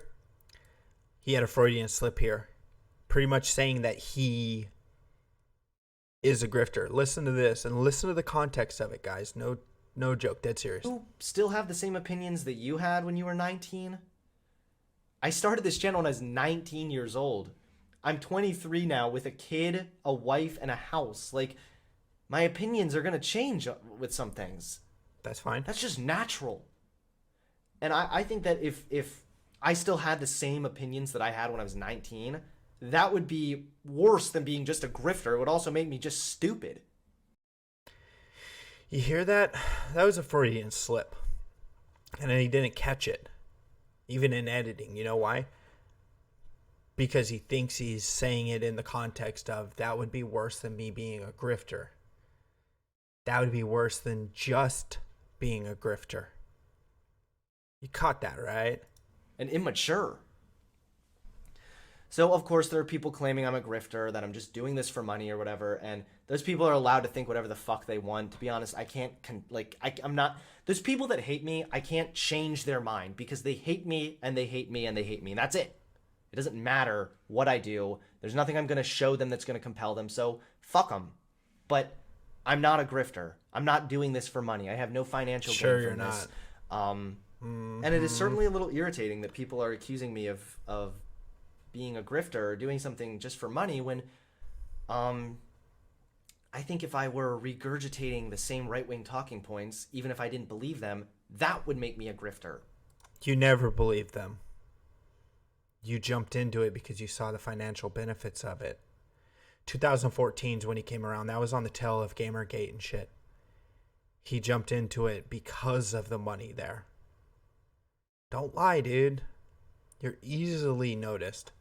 Pretty much saying that he is a grifter. Listen to this and listen to the context of it, guys. No joke, dead serious. You still have the same opinions that you had when you were 19? I started this channel when I was 19 years old. I'm 23 now with a kid, a wife, and a house. Like, my opinions are going to change with some things. That's fine. That's just natural. And I think that if I still had the same opinions that I had when I was 19, that would be worse than being just a grifter. It would also make me just stupid. You hear that? That was a Freudian slip. And he didn't catch it. Even in editing. You know why? Because he thinks he's saying it in the context of that would be worse than me being a grifter. That would be worse than just being a grifter. You caught that, right? And immature. So, of course, there are people claiming I'm a grifter, that I'm just doing this for money or whatever, and those people are allowed to think whatever the fuck they want. To be honest, I can't, I'm not, there's people that hate me, I can't change their mind, because they hate me, and they hate me, and they hate me, and that's it. It doesn't matter what I do. There's nothing I'm going to show them that's going to compel them, so fuck them. But I'm not a grifter. I'm not doing this for money. I have no financial gain from this. And it is certainly a little irritating that people are accusing me of being a grifter or doing something just for money when I think if I were regurgitating the same right-wing talking points, even if I didn't believe them, that would make me a grifter. You never believed them. You jumped into it because you saw the financial benefits of it. 2014 is when he came around. That was on the tail of Gamergate and shit. He jumped into it because of the money there. Don't lie, dude. You're easily noticed.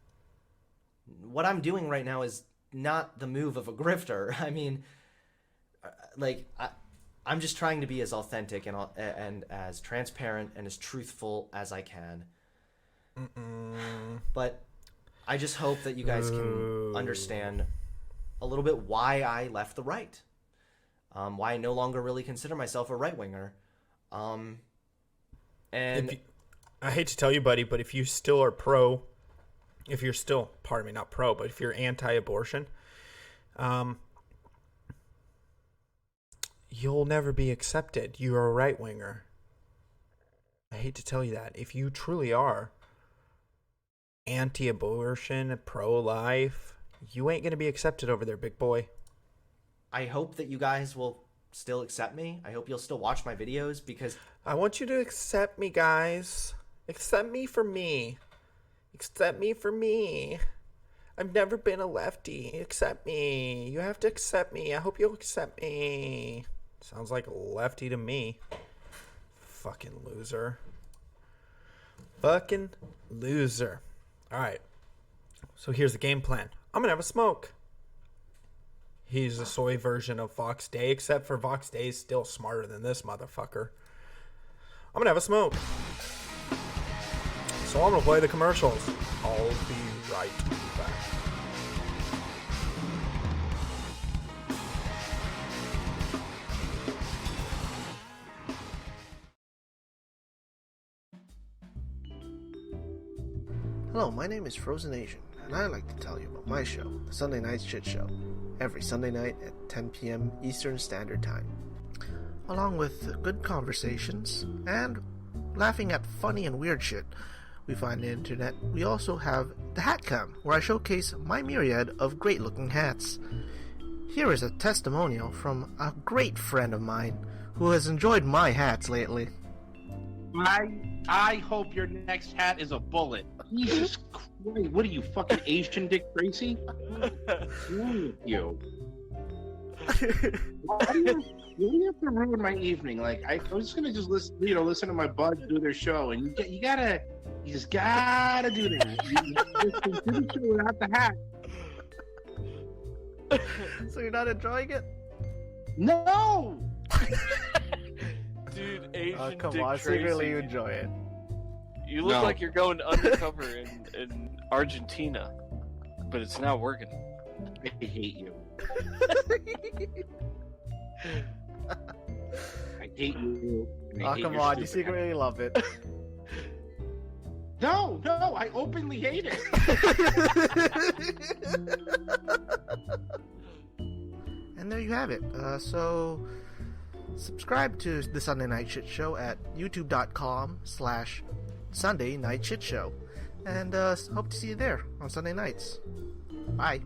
What I'm doing right now is not the move of a grifter. I mean, I'm just trying to be as authentic and as transparent and as truthful as I can. But I just hope that you guys can understand a little bit why I left the right. Why I no longer really consider myself a right-winger. And I hate to tell you, buddy, but if you still are pro, if you're still, pardon me, not pro, but if you're anti-abortion, you'll never be accepted. You're a right-winger. I hate to tell you that. If you truly are anti-abortion, pro-life, you ain't going to be accepted over there, big boy. I hope that you guys will still accept me. I hope you'll still watch my videos because I want you to accept me, guys. Accept me for me. Accept me for me. I've never been a lefty. Accept me. You have to accept me. I hope you'll accept me. Sounds like a lefty to me. Fucking loser. Fucking loser. Alright. So here's the game plan. I'm gonna have a smoke. He's a soy version of Vox Day, except for Vox Day is still smarter than this motherfucker. I'm gonna have a smoke. So I'm gonna play the commercials. I'll be right back. Hello, my name is Frozen Asian, and I'd like to tell you about my show, the Sunday Night Shit Show, every Sunday night at 10 p.m. Eastern Standard Time. Along with good conversations and laughing at funny and weird shit we find on the internet, we also have the Hat Cam, where I showcase my myriad of great-looking hats. Here is a testimonial from a great friend of mine who has enjoyed my hats lately. I hope your next hat is a bullet. Jesus Christ, what are you, fucking Asian Dick Tracy? What's wrong with you? You have to ruin my evening. Like I was just gonna just listen to my buds do their show, and you just gotta do that. You just do the show without the hat. So you're not enjoying it? No. Dude, Asian Come Dick on, Tracy. secretly you enjoy it. You look like you're going undercover in Argentina, but it's not working. I hate you. I hate you. Oh, come on, you secretly love it. No, I openly hate it. And there you have it. So subscribe to the Sunday Night Shit Show at youtube.com/Sunday Night Shit Show. And hope to see you there on Sunday nights. Bye.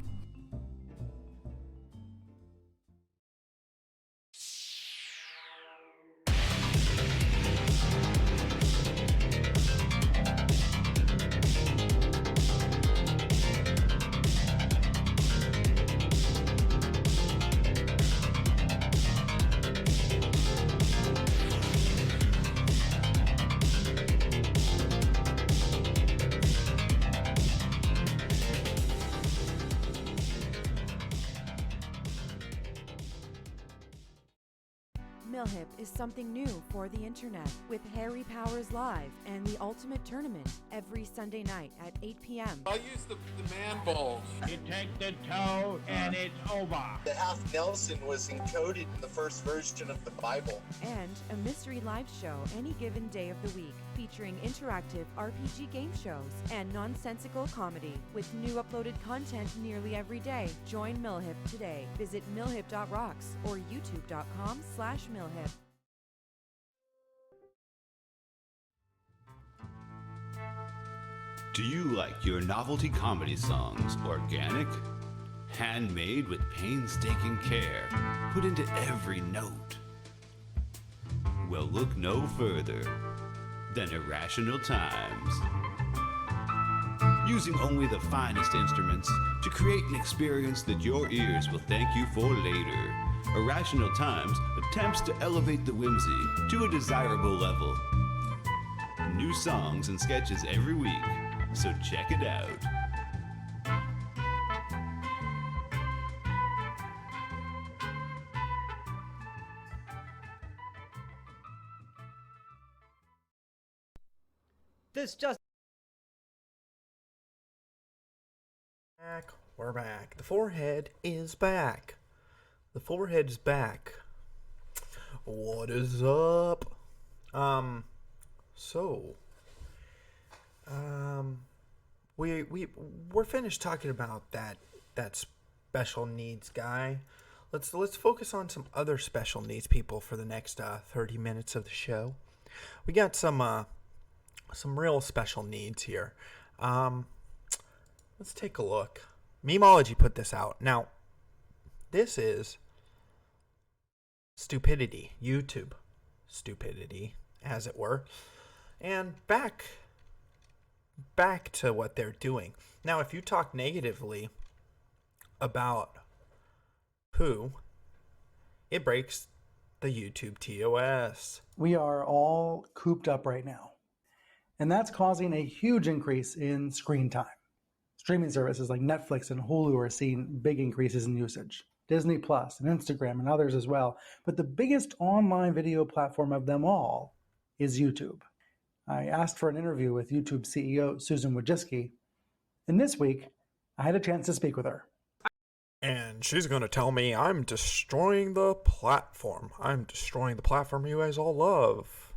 Millhip is something new for the internet with Harry Powers Live and the Ultimate Tournament every Sunday night at 8 p.m. I'll use the man bulge. You take the toe and it's over. The half Nelson was encoded in the first version of the Bible. And a mystery live show any given day of the week featuring interactive RPG game shows and nonsensical comedy with new uploaded content nearly every day. Join Millhip today. Visit millhip.rocks or youtube.com/millhip. Do you like your novelty comedy songs organic? Handmade with painstaking care, put into every note? Well, look no further than Irrational Times. Using only the finest instruments to create an experience that your ears will thank you for later, Irrational Times attempts to elevate the whimsy to a desirable level. New songs and sketches every week, so check it out. This just We're back. The forehead is back. The forehead is back. What is up? We're finished talking about that special needs guy. Let's focus on some other special needs people for the next 30 minutes of the show. We got some real special needs here. Let's take a look. Memeology put this out. Now, this is stupidity, YouTube stupidity, as it were. And back to what they're doing. Now, if you talk negatively about who, it breaks the YouTube TOS. We are all cooped up right now, and that's causing a huge increase in screen time. Streaming services like Netflix and Hulu are seeing big increases in usage. Disney Plus and Instagram and others as well. But the biggest online video platform of them all is YouTube. I asked for an interview with YouTube CEO Susan Wojcicki, and this week I had a chance to speak with her. And she's going to tell me I'm destroying the platform. I'm destroying the platform you guys all love.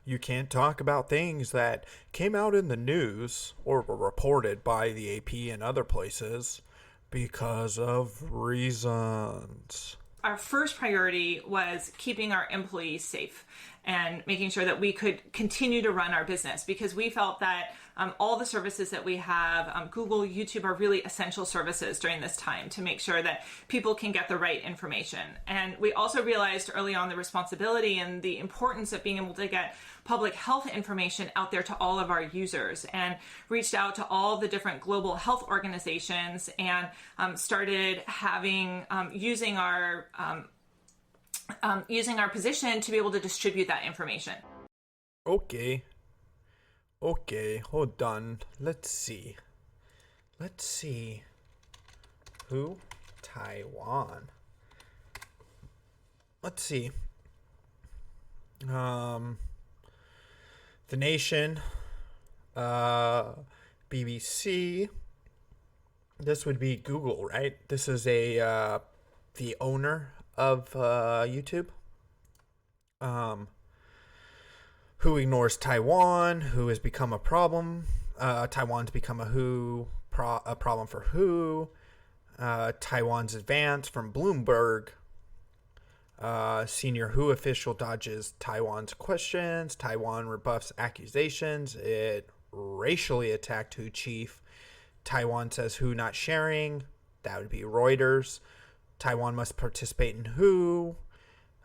You can't talk about things that came out in the news or were reported by the AP and other places because of reasons. Our first priority was keeping our employees safe and making sure that we could continue to run our business, because we felt that all the services that we have, Google, YouTube, are really essential services during this time to make sure that people can get the right information. And we also realized early on the responsibility and the importance of being able to get public health information out there to all of our users, and reached out to all the different global health organizations and started having using our using our position to be able to distribute that information. Okay, hold on. Let's see. Who? Taiwan. Let's see. The Nation, BBC. This would be Google, right? This is the owner of YouTube. Who ignores Taiwan? Who has become a problem? Taiwan's become a problem for who? Taiwan's advance from Bloomberg. Senior WHO official dodges Taiwan's questions. Taiwan rebuffs accusations. It racially attacked WHO chief. Taiwan says WHO not sharing. That would be Reuters. Taiwan must participate in WHO.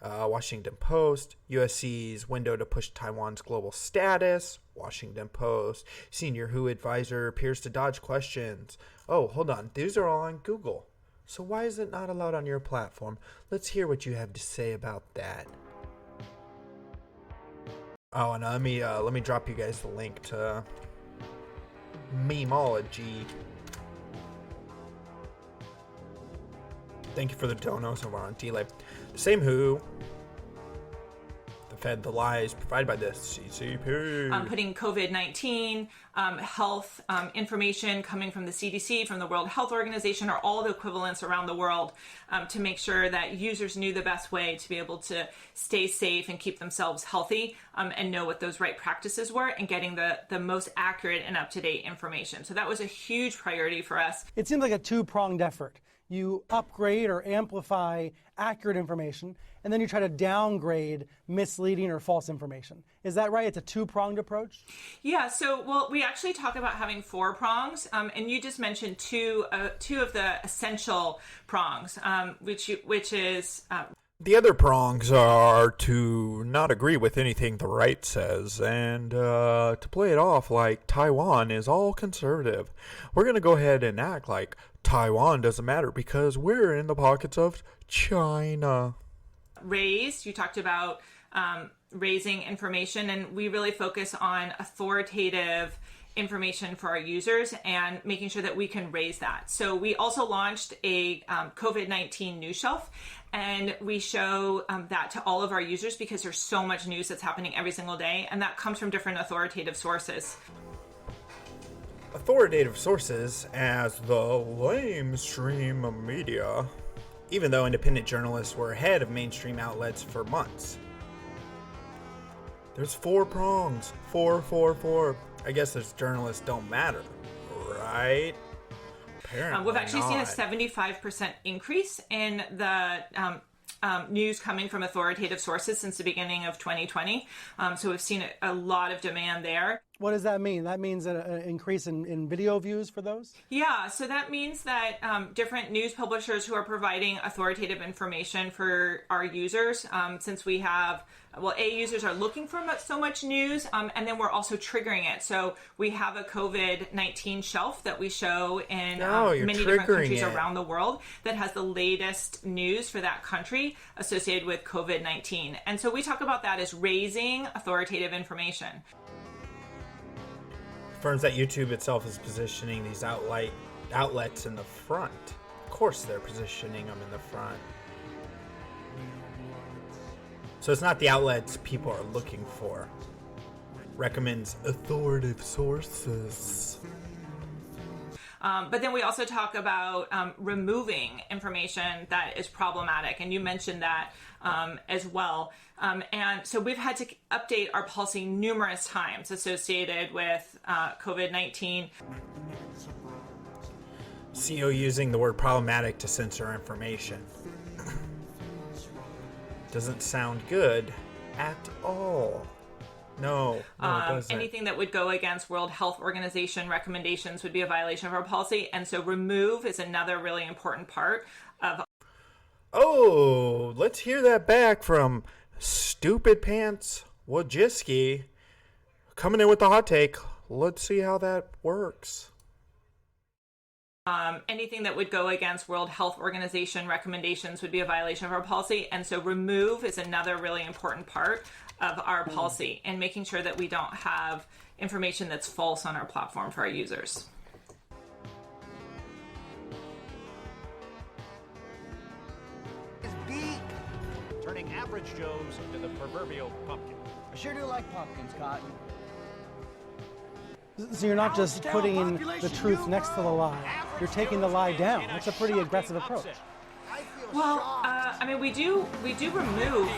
Washington Post. USC's window to push Taiwan's global status. Washington Post. Senior WHO advisor appears to dodge questions. Oh, hold on. These are all on Google. So why is it not allowed on your platform? Let's hear what you have to say about that. Oh, and let me drop you guys the link to Memology. Thank you for the donos, and we're on delay. The same WHO fed the lies provided by the CCP. Putting COVID-19 health information coming from the CDC, from the World Health Organization, or all the equivalents around the world to make sure that users knew the best way to be able to stay safe and keep themselves healthy and know what those right practices were and getting the most accurate and up-to-date information. So that was a huge priority for us. It seems like a two-pronged effort. You upgrade or amplify accurate information, and then you try to downgrade misleading or false information. Is that right? It's a two-pronged approach? Yeah, so, we actually talk about having 4 prongs, and you just mentioned two of the essential prongs, which is... The other prongs are to not agree with anything the right says and to play it off like Taiwan is all conservative. We're going to go ahead and act like Taiwan doesn't matter because we're in the pockets of China. You talked about raising information, and we really focus on authoritative information for our users and making sure that we can raise that. So we also launched a COVID-19 news shelf, and we show that to all of our users because there's so much news that's happening every single day, and that comes from different authoritative sources. Authoritative sources as the lamestream media, even though independent journalists were ahead of mainstream outlets for months. There's 4 prongs. 4. I guess those journalists don't matter, right? Apparently we've actually not. seen a 75% increase in the news coming from authoritative sources since the beginning of 2020. So we've seen a lot of demand there. What does that mean? That means an increase in video views for those? Yeah, so that means that different news publishers who are providing authoritative information for our users, since we have, users are looking for so much news, and then we're also triggering it. So we have a COVID-19 shelf that we show in many different countries around the world that has the latest news for that country associated with COVID-19. And so we talk about that as raising authoritative information. Confirms that YouTube itself is positioning these outlets in the front. Of course they're positioning them in the front. So it's not the outlets people are looking for. Recommends authoritative sources. But then we also talk about removing information that is problematic, and you mentioned that as well. And so we've had to update our policy numerous times associated with COVID-19. CEO using the word problematic to censor information. Doesn't sound good at all. No, it doesn't. Anything that would go against World Health Organization recommendations would be a violation of our policy. And so remove is another really important part of... Oh, let's hear that back from Stupid Pants Wojcicki coming in with the hot take. Let's see how that works. Anything that would go against World Health Organization recommendations would be a violation of our policy. And so remove is another really important part of our policy and making sure that we don't have information that's false on our platform for our users. Turning average Joes into the proverbial pumpkin. I sure do like pumpkins, Cotton. So you're not just putting the truth next to the lie. You're taking the lie down. That's a pretty aggressive approach. Well, I mean, we do remove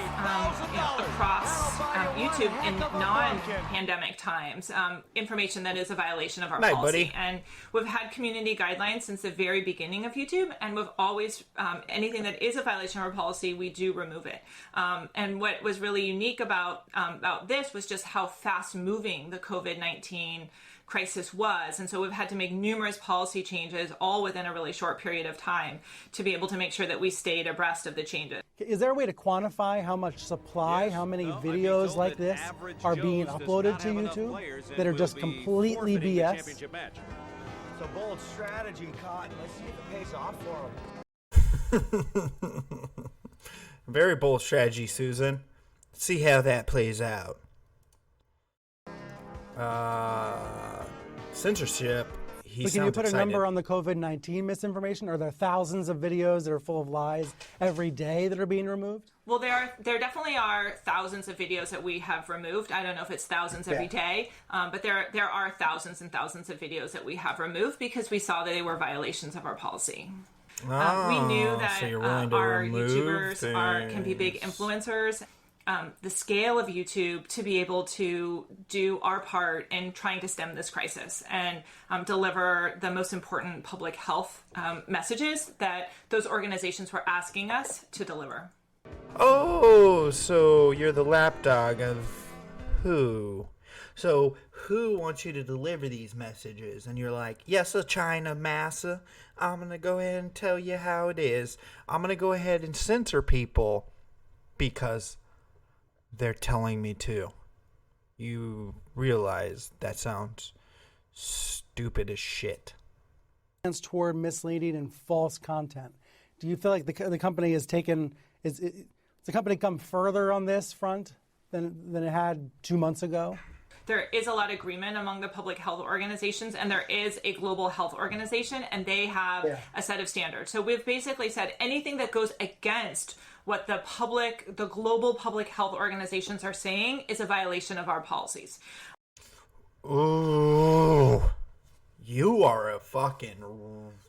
across YouTube in non-pandemic times information that is a violation of our Night, policy. buddy. And we've had community guidelines since the very beginning of YouTube, and we've always anything that is a violation of our policy, we do remove it. And what was really unique about this was just how fast-moving the COVID-19 crisis was. And so we've had to make numerous policy changes all within a really short period of time to be able to make sure that we stayed abreast of the changes. Is there a way to quantify how much supply, how many videos like this are being uploaded to YouTube that are just completely BS? It's a bold strategy, Cotton. Let's see if it pays off for them. Very bold strategy, Susan. Let's see how that plays out. Censorship. But can you put a number on the COVID-19 misinformation? Are there thousands of videos that are full of lies every day that are being removed? Well, there definitely are thousands of videos that we have removed. I don't know if it's thousands every day, but there are thousands and thousands of videos that we have removed because we saw that they were violations of our policy. We knew that so our YouTubers can be big influencers. The scale of YouTube to be able to do our part in trying to stem this crisis and deliver the most important public health messages that those organizations were asking us to deliver. Oh, so you're the lapdog of who? So who wants you to deliver these messages? And you're like, yes, China massa. I'm going to go ahead and tell you how it is. I'm going to go ahead and censor people because they're telling me to. You realize that sounds stupid as shit. Toward misleading and false content. Do you feel like the company has taken... Has the company come further on this front than it had 2 months ago? There is a lot of agreement among the public health organizations, and there is a global health organization, and they have a set of standards. So we've basically said anything that goes against what the global public health organizations are saying is a violation of our policies. Ooh, you are a fucking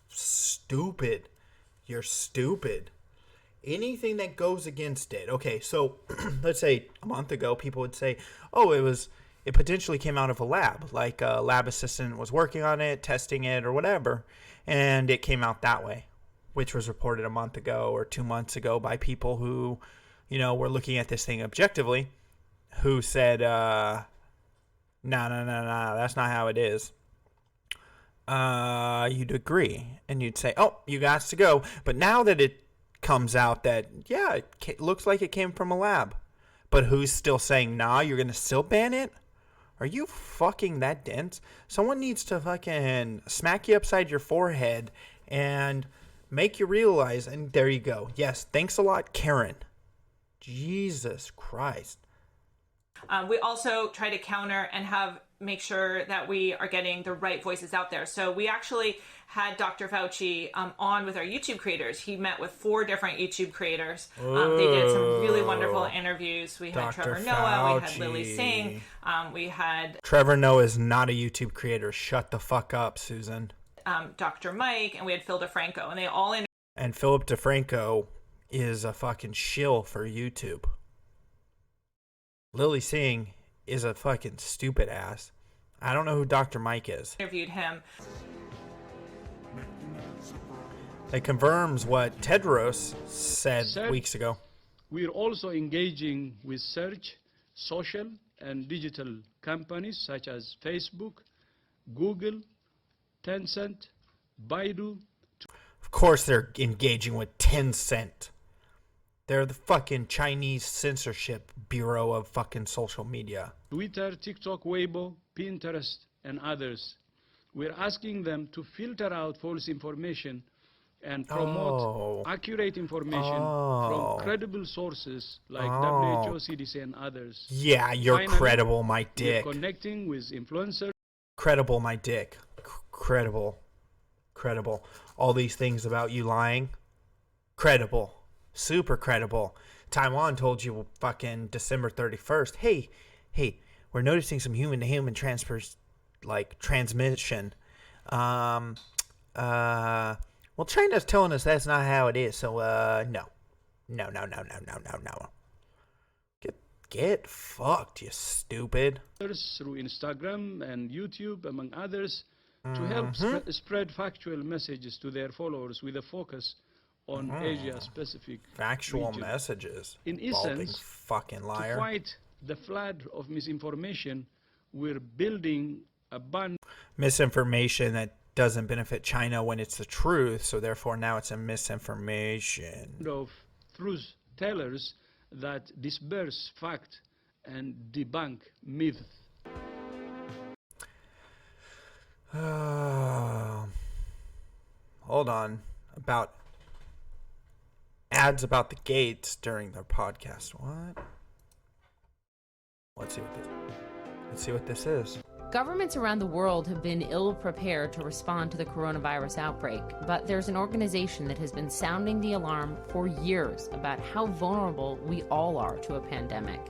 stupid. You're stupid. Anything that goes against it. Okay, so let's say a month ago, people would say, oh, it potentially came out of a lab, like a lab assistant was working on it, testing it or whatever, and it came out that way, which was reported a month ago or 2 months ago by people who, were looking at this thing objectively, who said, no, that's not how it is. You'd agree, and you'd say, oh, you got to go. But now that it comes out that, yeah, it looks like it came from a lab, but who's still saying, nah, you're going to still ban it? Are you fucking that dense? Someone needs to fucking smack you upside your forehead and make you realize, and there you go. Yes, thanks a lot, Karen. Jesus Christ. We also try to counter and make sure that we are getting the right voices out there. So we actually had Dr. Fauci on with our YouTube creators. He met with 4 different YouTube creators. They did some really wonderful interviews. We had Dr. Trevor Noah, we had Fauci. Lily Singh, we had Trevor Noah is not a YouTube creator. Shut the fuck up, Susan. Dr. Mike, and we had Phil DeFranco, and they all And Philip DeFranco is a fucking shill for YouTube. Lily Singh is a fucking stupid ass. I don't know who Dr. Mike is. interviewed him. It confirms what Tedros said Sir, weeks ago. We're also engaging with search, social, and digital companies such as Facebook, Google, Tencent, Baidu. Of course they're engaging with Tencent. They're the fucking Chinese censorship bureau of fucking social media. Twitter, TikTok, Weibo, Pinterest, and others. we're asking them to filter out false information and promote accurate information from credible sources like WHO, CDC, and others. Yeah, you're Finally, credible, my dick. We're connecting with influencers. Credible, my dick. Credible. Credible. All these things about you lying. Credible. Super credible. Taiwan told you fucking December 31st. Hey, we're noticing some human-to-human transmission. Well, China's telling us that's not how it is, so, no. No. Get fucked, you stupid. Through Instagram and YouTube, among others, to help spread factual messages to their followers with a focus on Asia-specific factual region. messages. In essence, fucking liar. To fight the flood of misinformation, we're building a band misinformation that doesn't benefit China when it's the truth, so therefore now it's a misinformation of truth tellers that disperse fact and debunk myth. Hold on. About ads about the gates during their podcast. What? Let's see what this is. Governments around the world have been ill prepared to respond to the coronavirus outbreak, but there's an organization that has been sounding the alarm for years about how vulnerable we all are to a pandemic: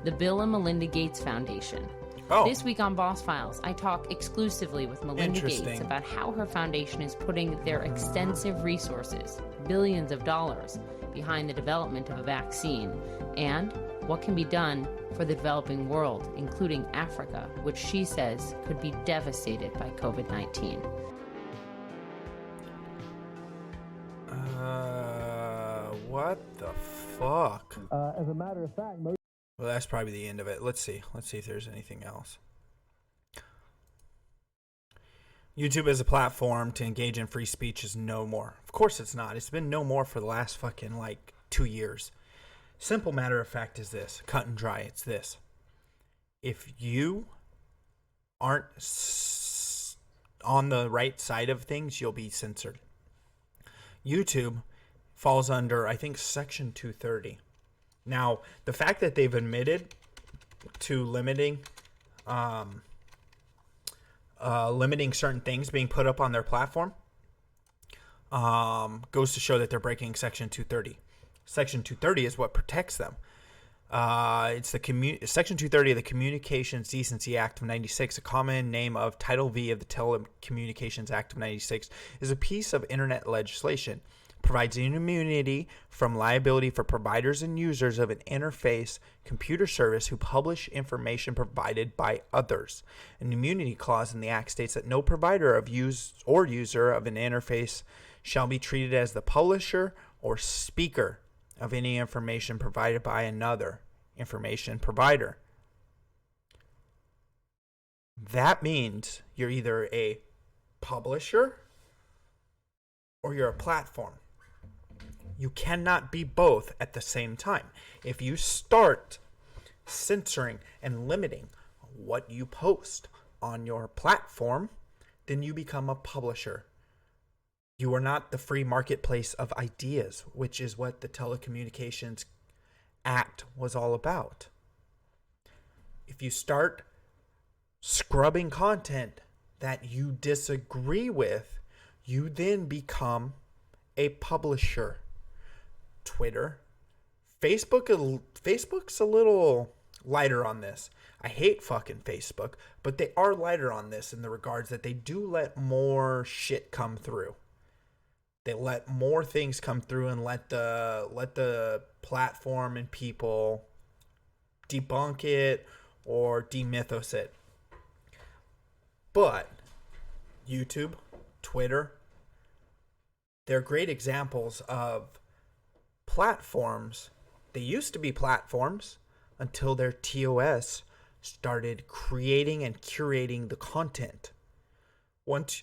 the Bill and Melinda Gates Foundation. This week on Boss Files, I talk exclusively with Melinda Gates about how her foundation is putting their extensive resources, billions of dollars, behind the development of a vaccine, and what can be done for the developing world, including Africa, which she says could be devastated by COVID-19. What the fuck? As a matter of fact, Well, that's probably the end of it. Let's see if there's anything else. YouTube as a platform to engage in free speech is no more. Of course it's not. It's been no more for the last fucking 2 years. Simple matter of fact is this, cut and dry, it's this. If you aren't on the right side of things, you'll be censored. YouTube falls under, I think, Section 230. Now, the fact that they've admitted to limiting certain things being put up on their platform goes to show that they're breaking Section 230. Section 230 is what protects them. It's the Section 230 of the Communications Decency Act of 96, a common name of Title V of the Telecommunications Act of 96, is a piece of internet legislation. It provides immunity from liability for providers and users of an interface computer service who publish information provided by others. An immunity clause in the Act states that no provider of user of an interface shall be treated as the publisher or speaker of any information provided by another information provider. That means you're either a publisher or you're a platform. You cannot be both at the same time. If you start censoring and limiting what you post on your platform, then you become a publisher. You are not the free marketplace of ideas, which is what the Telecommunications Act was all about. If you start scrubbing content that you disagree with, you then become a publisher. Twitter, Facebook's a little lighter on this. I hate fucking Facebook, but they are lighter on this in the regards that they do let more shit come through. They let more things come through and let the platform and people debunk it or demythos it. But YouTube, Twitter, they're great examples of platforms. They used to be platforms until their TOS started creating and curating the content. Once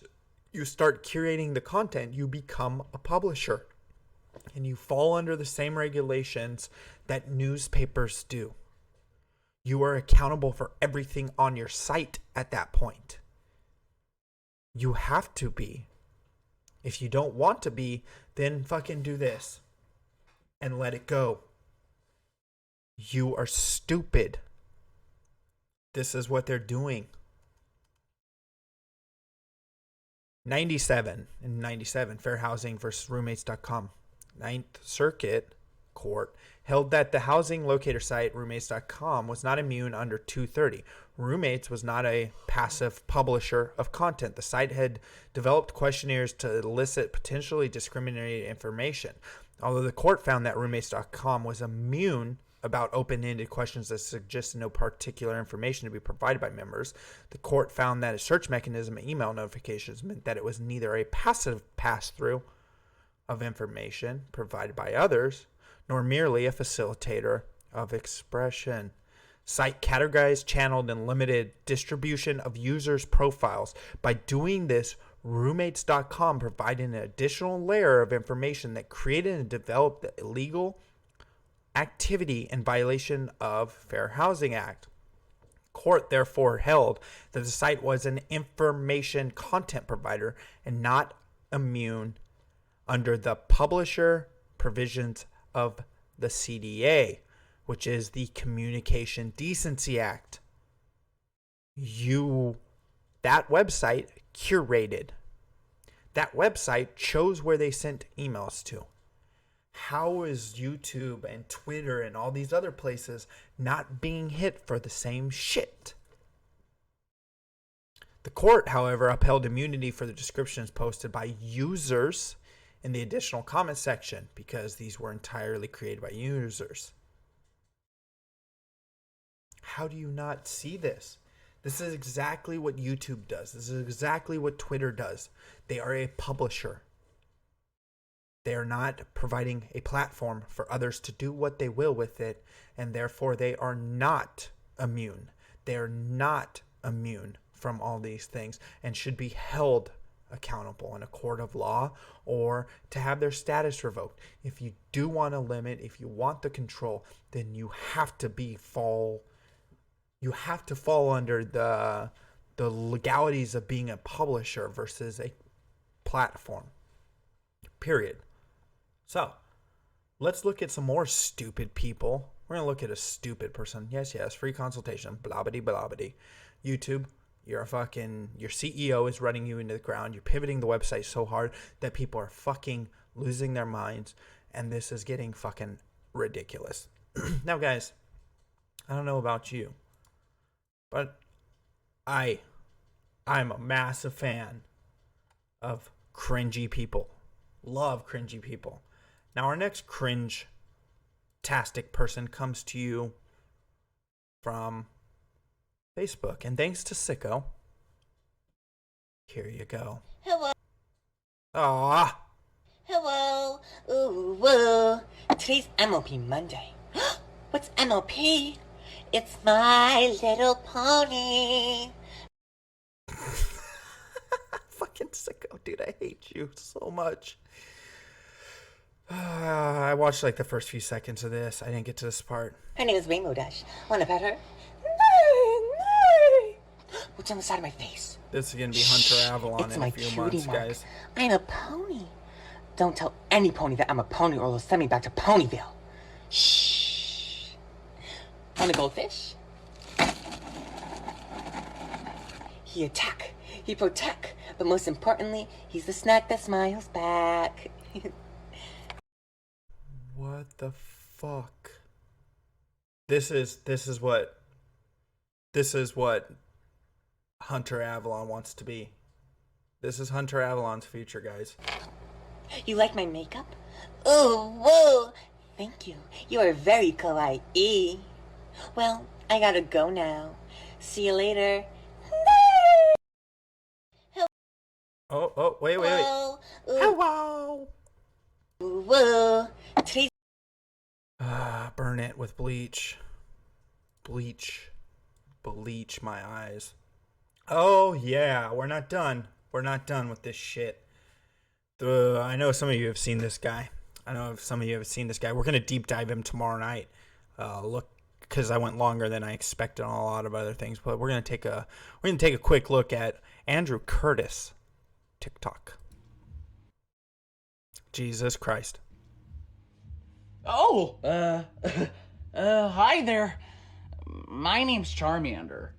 you start curating the content, you become a publisher. And you fall under the same regulations that newspapers do. You are accountable for everything on your site at that point. You have to be. If you don't want to be, then fucking do this and let it go. You are stupid. This is what they're doing. 97, Fair Housing versus Roommates.com. Ninth Circuit Court held that the housing locator site Roommates.com was not immune under 230. Roommates was not a passive publisher of content. The site had developed questionnaires to elicit potentially discriminatory information. Although the court found that Roommates.com was immune about open-ended questions that suggested no particular information to be provided by members, the court found that a search mechanism and email notifications meant that it was neither a passive pass-through of information provided by others, nor merely a facilitator of expression. Site categorized, channeled, and limited distribution of users' profiles. By doing this, Roommates.com provided an additional layer of information that created and developed the illegal activity in violation of Fair Housing Act. Court therefore held that the site was an information content provider and not immune under the publisher provisions of the CDA, which is the Communication Decency Act. That website curated. That website chose where they sent emails to. How is YouTube and Twitter and all these other places not being hit for the same shit? The court, however, upheld immunity for the descriptions posted by users in the additional comment section because these were entirely created by users. How do you not see this? This is exactly what YouTube does. This is exactly what Twitter does. They are a publisher. They are not providing a platform for others to do what they will with it, and therefore they are not immune. They are not immune from all these things and should be held accountable in a court of law or to have their status revoked. If you do want to limit, if you want the control, then you have to fall under the legalities of being a publisher versus a platform. Period. So, let's look at some more stupid people. We're going to look at a stupid person. Yes, free consultation. Blobbity, blobbity. YouTube, your CEO is running you into the ground. You're pivoting the website so hard that people are fucking losing their minds. And this is getting fucking ridiculous. Now, guys, I don't know about you, but I'm a massive fan of cringy people. Love cringy people. Now, our next cringe-tastic person comes to you from Facebook. And thanks to Sicko, here you go. Hello. Aww. Hello. Ooh, woo. Today's MLP Monday. What's MLP? It's My Little Pony. Fucking Sicko, dude. I hate you so much. I watched like the first few seconds of this. I didn't get to this part. Her name is Rainbow Dash. Wanna pet her? What's on the side of my face? This is going to be Hunter Avalon It's in my a few cutie months, mark. guys. I'm a pony. Don't tell any pony that I'm a pony or they'll send me back to Ponyville. Shh. Want a goldfish? He attack. He protect. But most importantly, he's the snack that smiles back. What the fuck? This is what Hunter Avalon wants to be. This is Hunter Avalon's future, guys. You like my makeup? Oh, whoa. Thank you. You are very kawaii. Well, I gotta go now. See you later. Oh, wait. Hello. Whoa. Today's Burn it with bleach. Bleach my eyes. Oh, yeah. We're not done. We're not done with this shit. I know some of you have seen this guy. We're going to deep dive him tomorrow night. Because I went longer than I expected on a lot of other things. But we're going to take a quick look at Andrew Curtis. TikTok. Jesus Christ. Oh, hi there. My name's Charmander.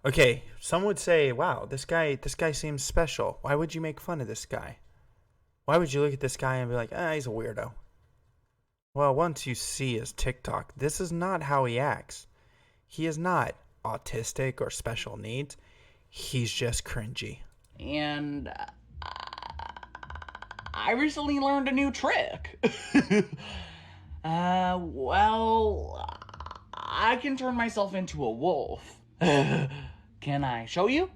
Okay, some would say, wow, this guy seems special. Why would you make fun of this guy? Why would you look at this guy and be like, he's a weirdo? Well, once you see his TikTok, this is not how he acts. He is not autistic or special needs. He's just cringy. And I recently learned a new trick. Well, I can turn myself into a wolf. Can I show you?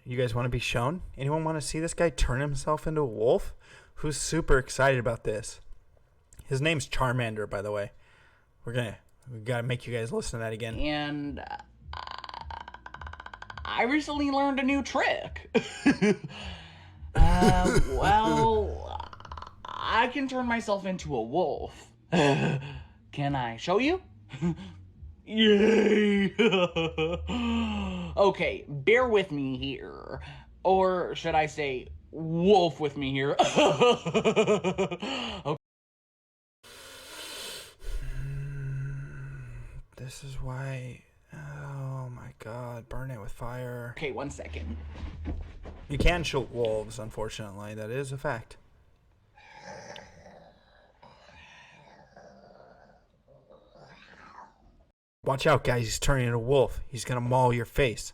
You guys want to be shown? Anyone want to see this guy turn himself into a wolf? Who's super excited about this? His name's Charmander, by the way. We gotta make you guys listen to that again. And I recently learned a new trick. Well, I can turn myself into a wolf. Can I show you? Yay! Okay, bear with me here. Or should I say, wolf with me here? Okay. This is why... Oh my god, burn it with fire. Okay, 1 second. You can shoot wolves, unfortunately. That is a fact. Watch out, guys. He's turning into a wolf. He's gonna maul your face.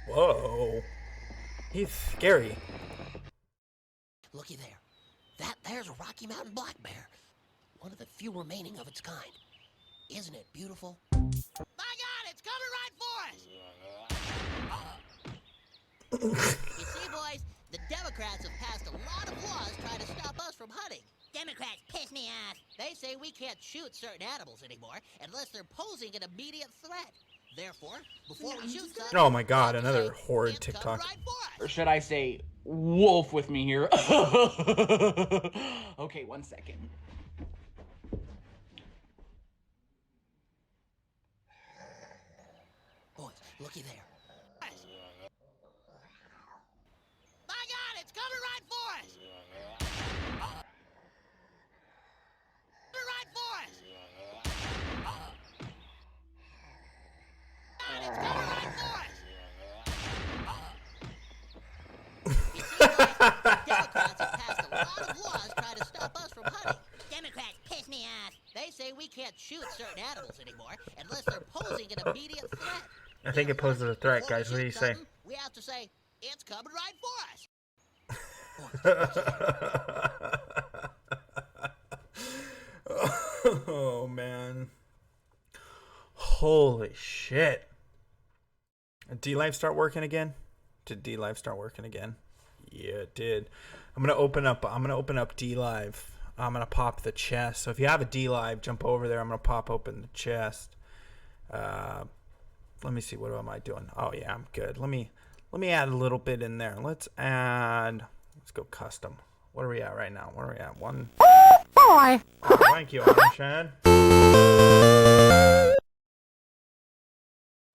Whoa. He's scary. Looky there. That there's a Rocky Mountain black bear. One of the few remaining of its kind. Isn't it beautiful? My God, it's coming right for us! You see, boys, the Democrats have passed a lot of laws trying to stop us from hunting. Democrats piss me off. They say we can't shoot certain animals anymore unless they're posing an immediate threat. Therefore, before we shoot something... Oh my god, another horrid TikTok. Or should I say, wolf with me here? Okay, 1 second. Boys, looky there. My God, it's coming right for us! Coming right for us! God, it's coming right for us! You see, boys, Democrats have passed a lot of laws trying to stop us from hunting. Democrats piss me off. They say we can't shoot certain animals anymore unless they're posing an immediate threat. I think it poses a threat, guys. What do you say? We have to say, it's coming right for us. Oh, man. Holy shit. Did D-Live start working again? Did D-Live start working again? Yeah, it did. I'm gonna open up D-Live. I'm gonna pop the chest. So if you have a D-Live, jump over there. I'm gonna pop open the chest. Let me see. What am I doing? Oh yeah, I'm good. Let me add a little bit in there. Let's go custom. What are we at right now? Where are we at? One. Boy. Oh, thank you, Shad.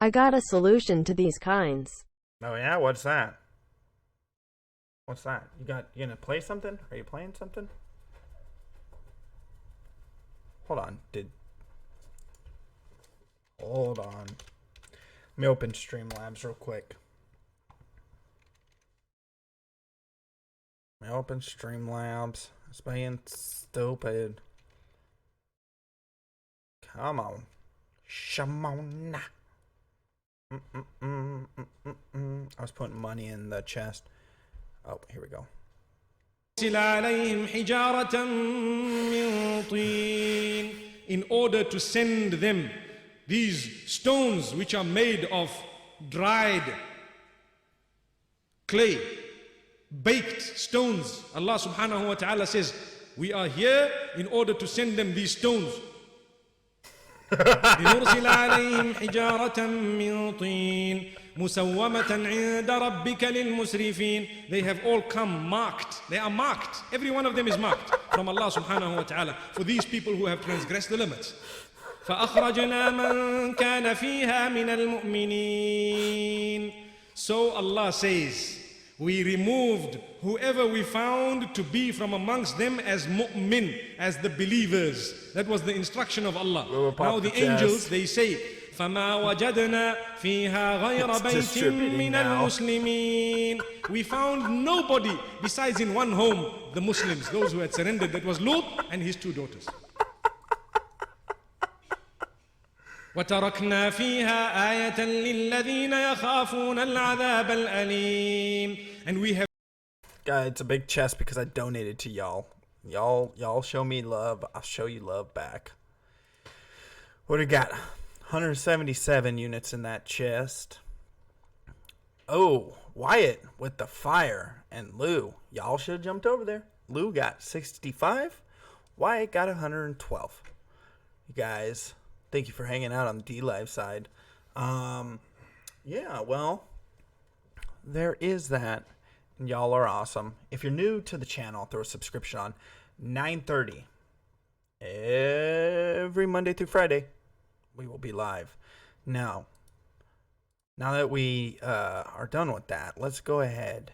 I got a solution to these kinds. Oh yeah, what's that? What's that? You gonna play something? Are you playing something? Hold on. Hold on. Let me open Streamlabs real quick. Let me open Streamlabs. It's being stupid. Come on. Shamona. I was putting money in the chest. Oh, here we go. In order to send them these stones which are made of dried clay, baked stones. Allah subhanahu wa ta'ala says, we are here in order to send them these stones. لنرسل عليهم حجارة من طين مسومة عند ربك للمسرفين. They have all come marked. They are marked. Every one of them is marked from Allah subhanahu wa ta'ala for these people who have transgressed the limits. فأخرجنا من كان فيها من المؤمنين. So Allah says, we removed whoever we found to be from amongst them as mu'min, as the believers. That was the instruction of Allah. Now the angels, they say, فَمَا وَجَدْنَا فِيهَا غَيْرَ بَيْتٍ مِّنَ الْمُسْلِمِينَ. We found nobody besides in one home, the Muslims, those who had surrendered. That was Lut and his 2 daughters. وتركنا فيها آية للذين يخافون العذاب الأليم. And we have. God, it's a big chest because I donated to y'all. Y'all show me love. I'll show you love back. What do we got? 177 units in that chest. Oh, Wyatt with the fire and Lou. Y'all should have jumped over there. Lou got 65. Wyatt got 112. You guys, thank you for hanging out on the D-Live side. Yeah, well, there is that. And y'all are awesome. If you're new to the channel, throw a subscription on. 9:30 every Monday through Friday. We will be live. Now that we are done with that, let's go ahead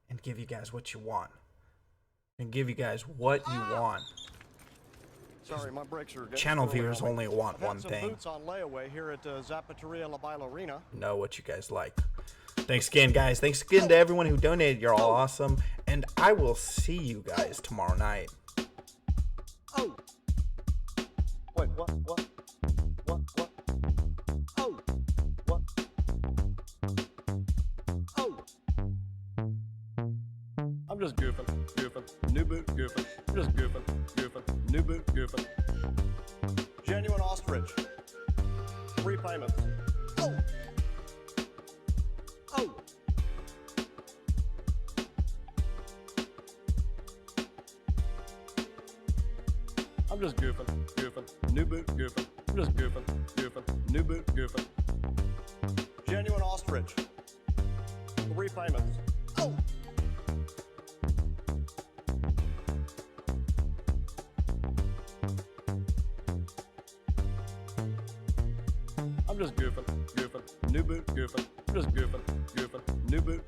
and give you guys what you want. And give you guys what you want. Sorry, my brakes are Channel viewers only want one some thing. boots on layaway here at Zapateria La Bailarina. Know what you guys like. Thanks again, guys. Thanks again to everyone who donated. You're all awesome. And I will see you guys tomorrow night. Oh. Wait, what? Oh. What? Oh. I'm just goofing. New boot, goofing. I'm just goofing. New boot, goofing. Genuine ostrich. 3 payments. Oh. Oh. I'm just goofing. New boot, goofing. I'm just goofing. New boot, goofing. Genuine ostrich. 3 payments. Oh. I'm just goofing. New boot, goofing. I'm just goofing. New boot.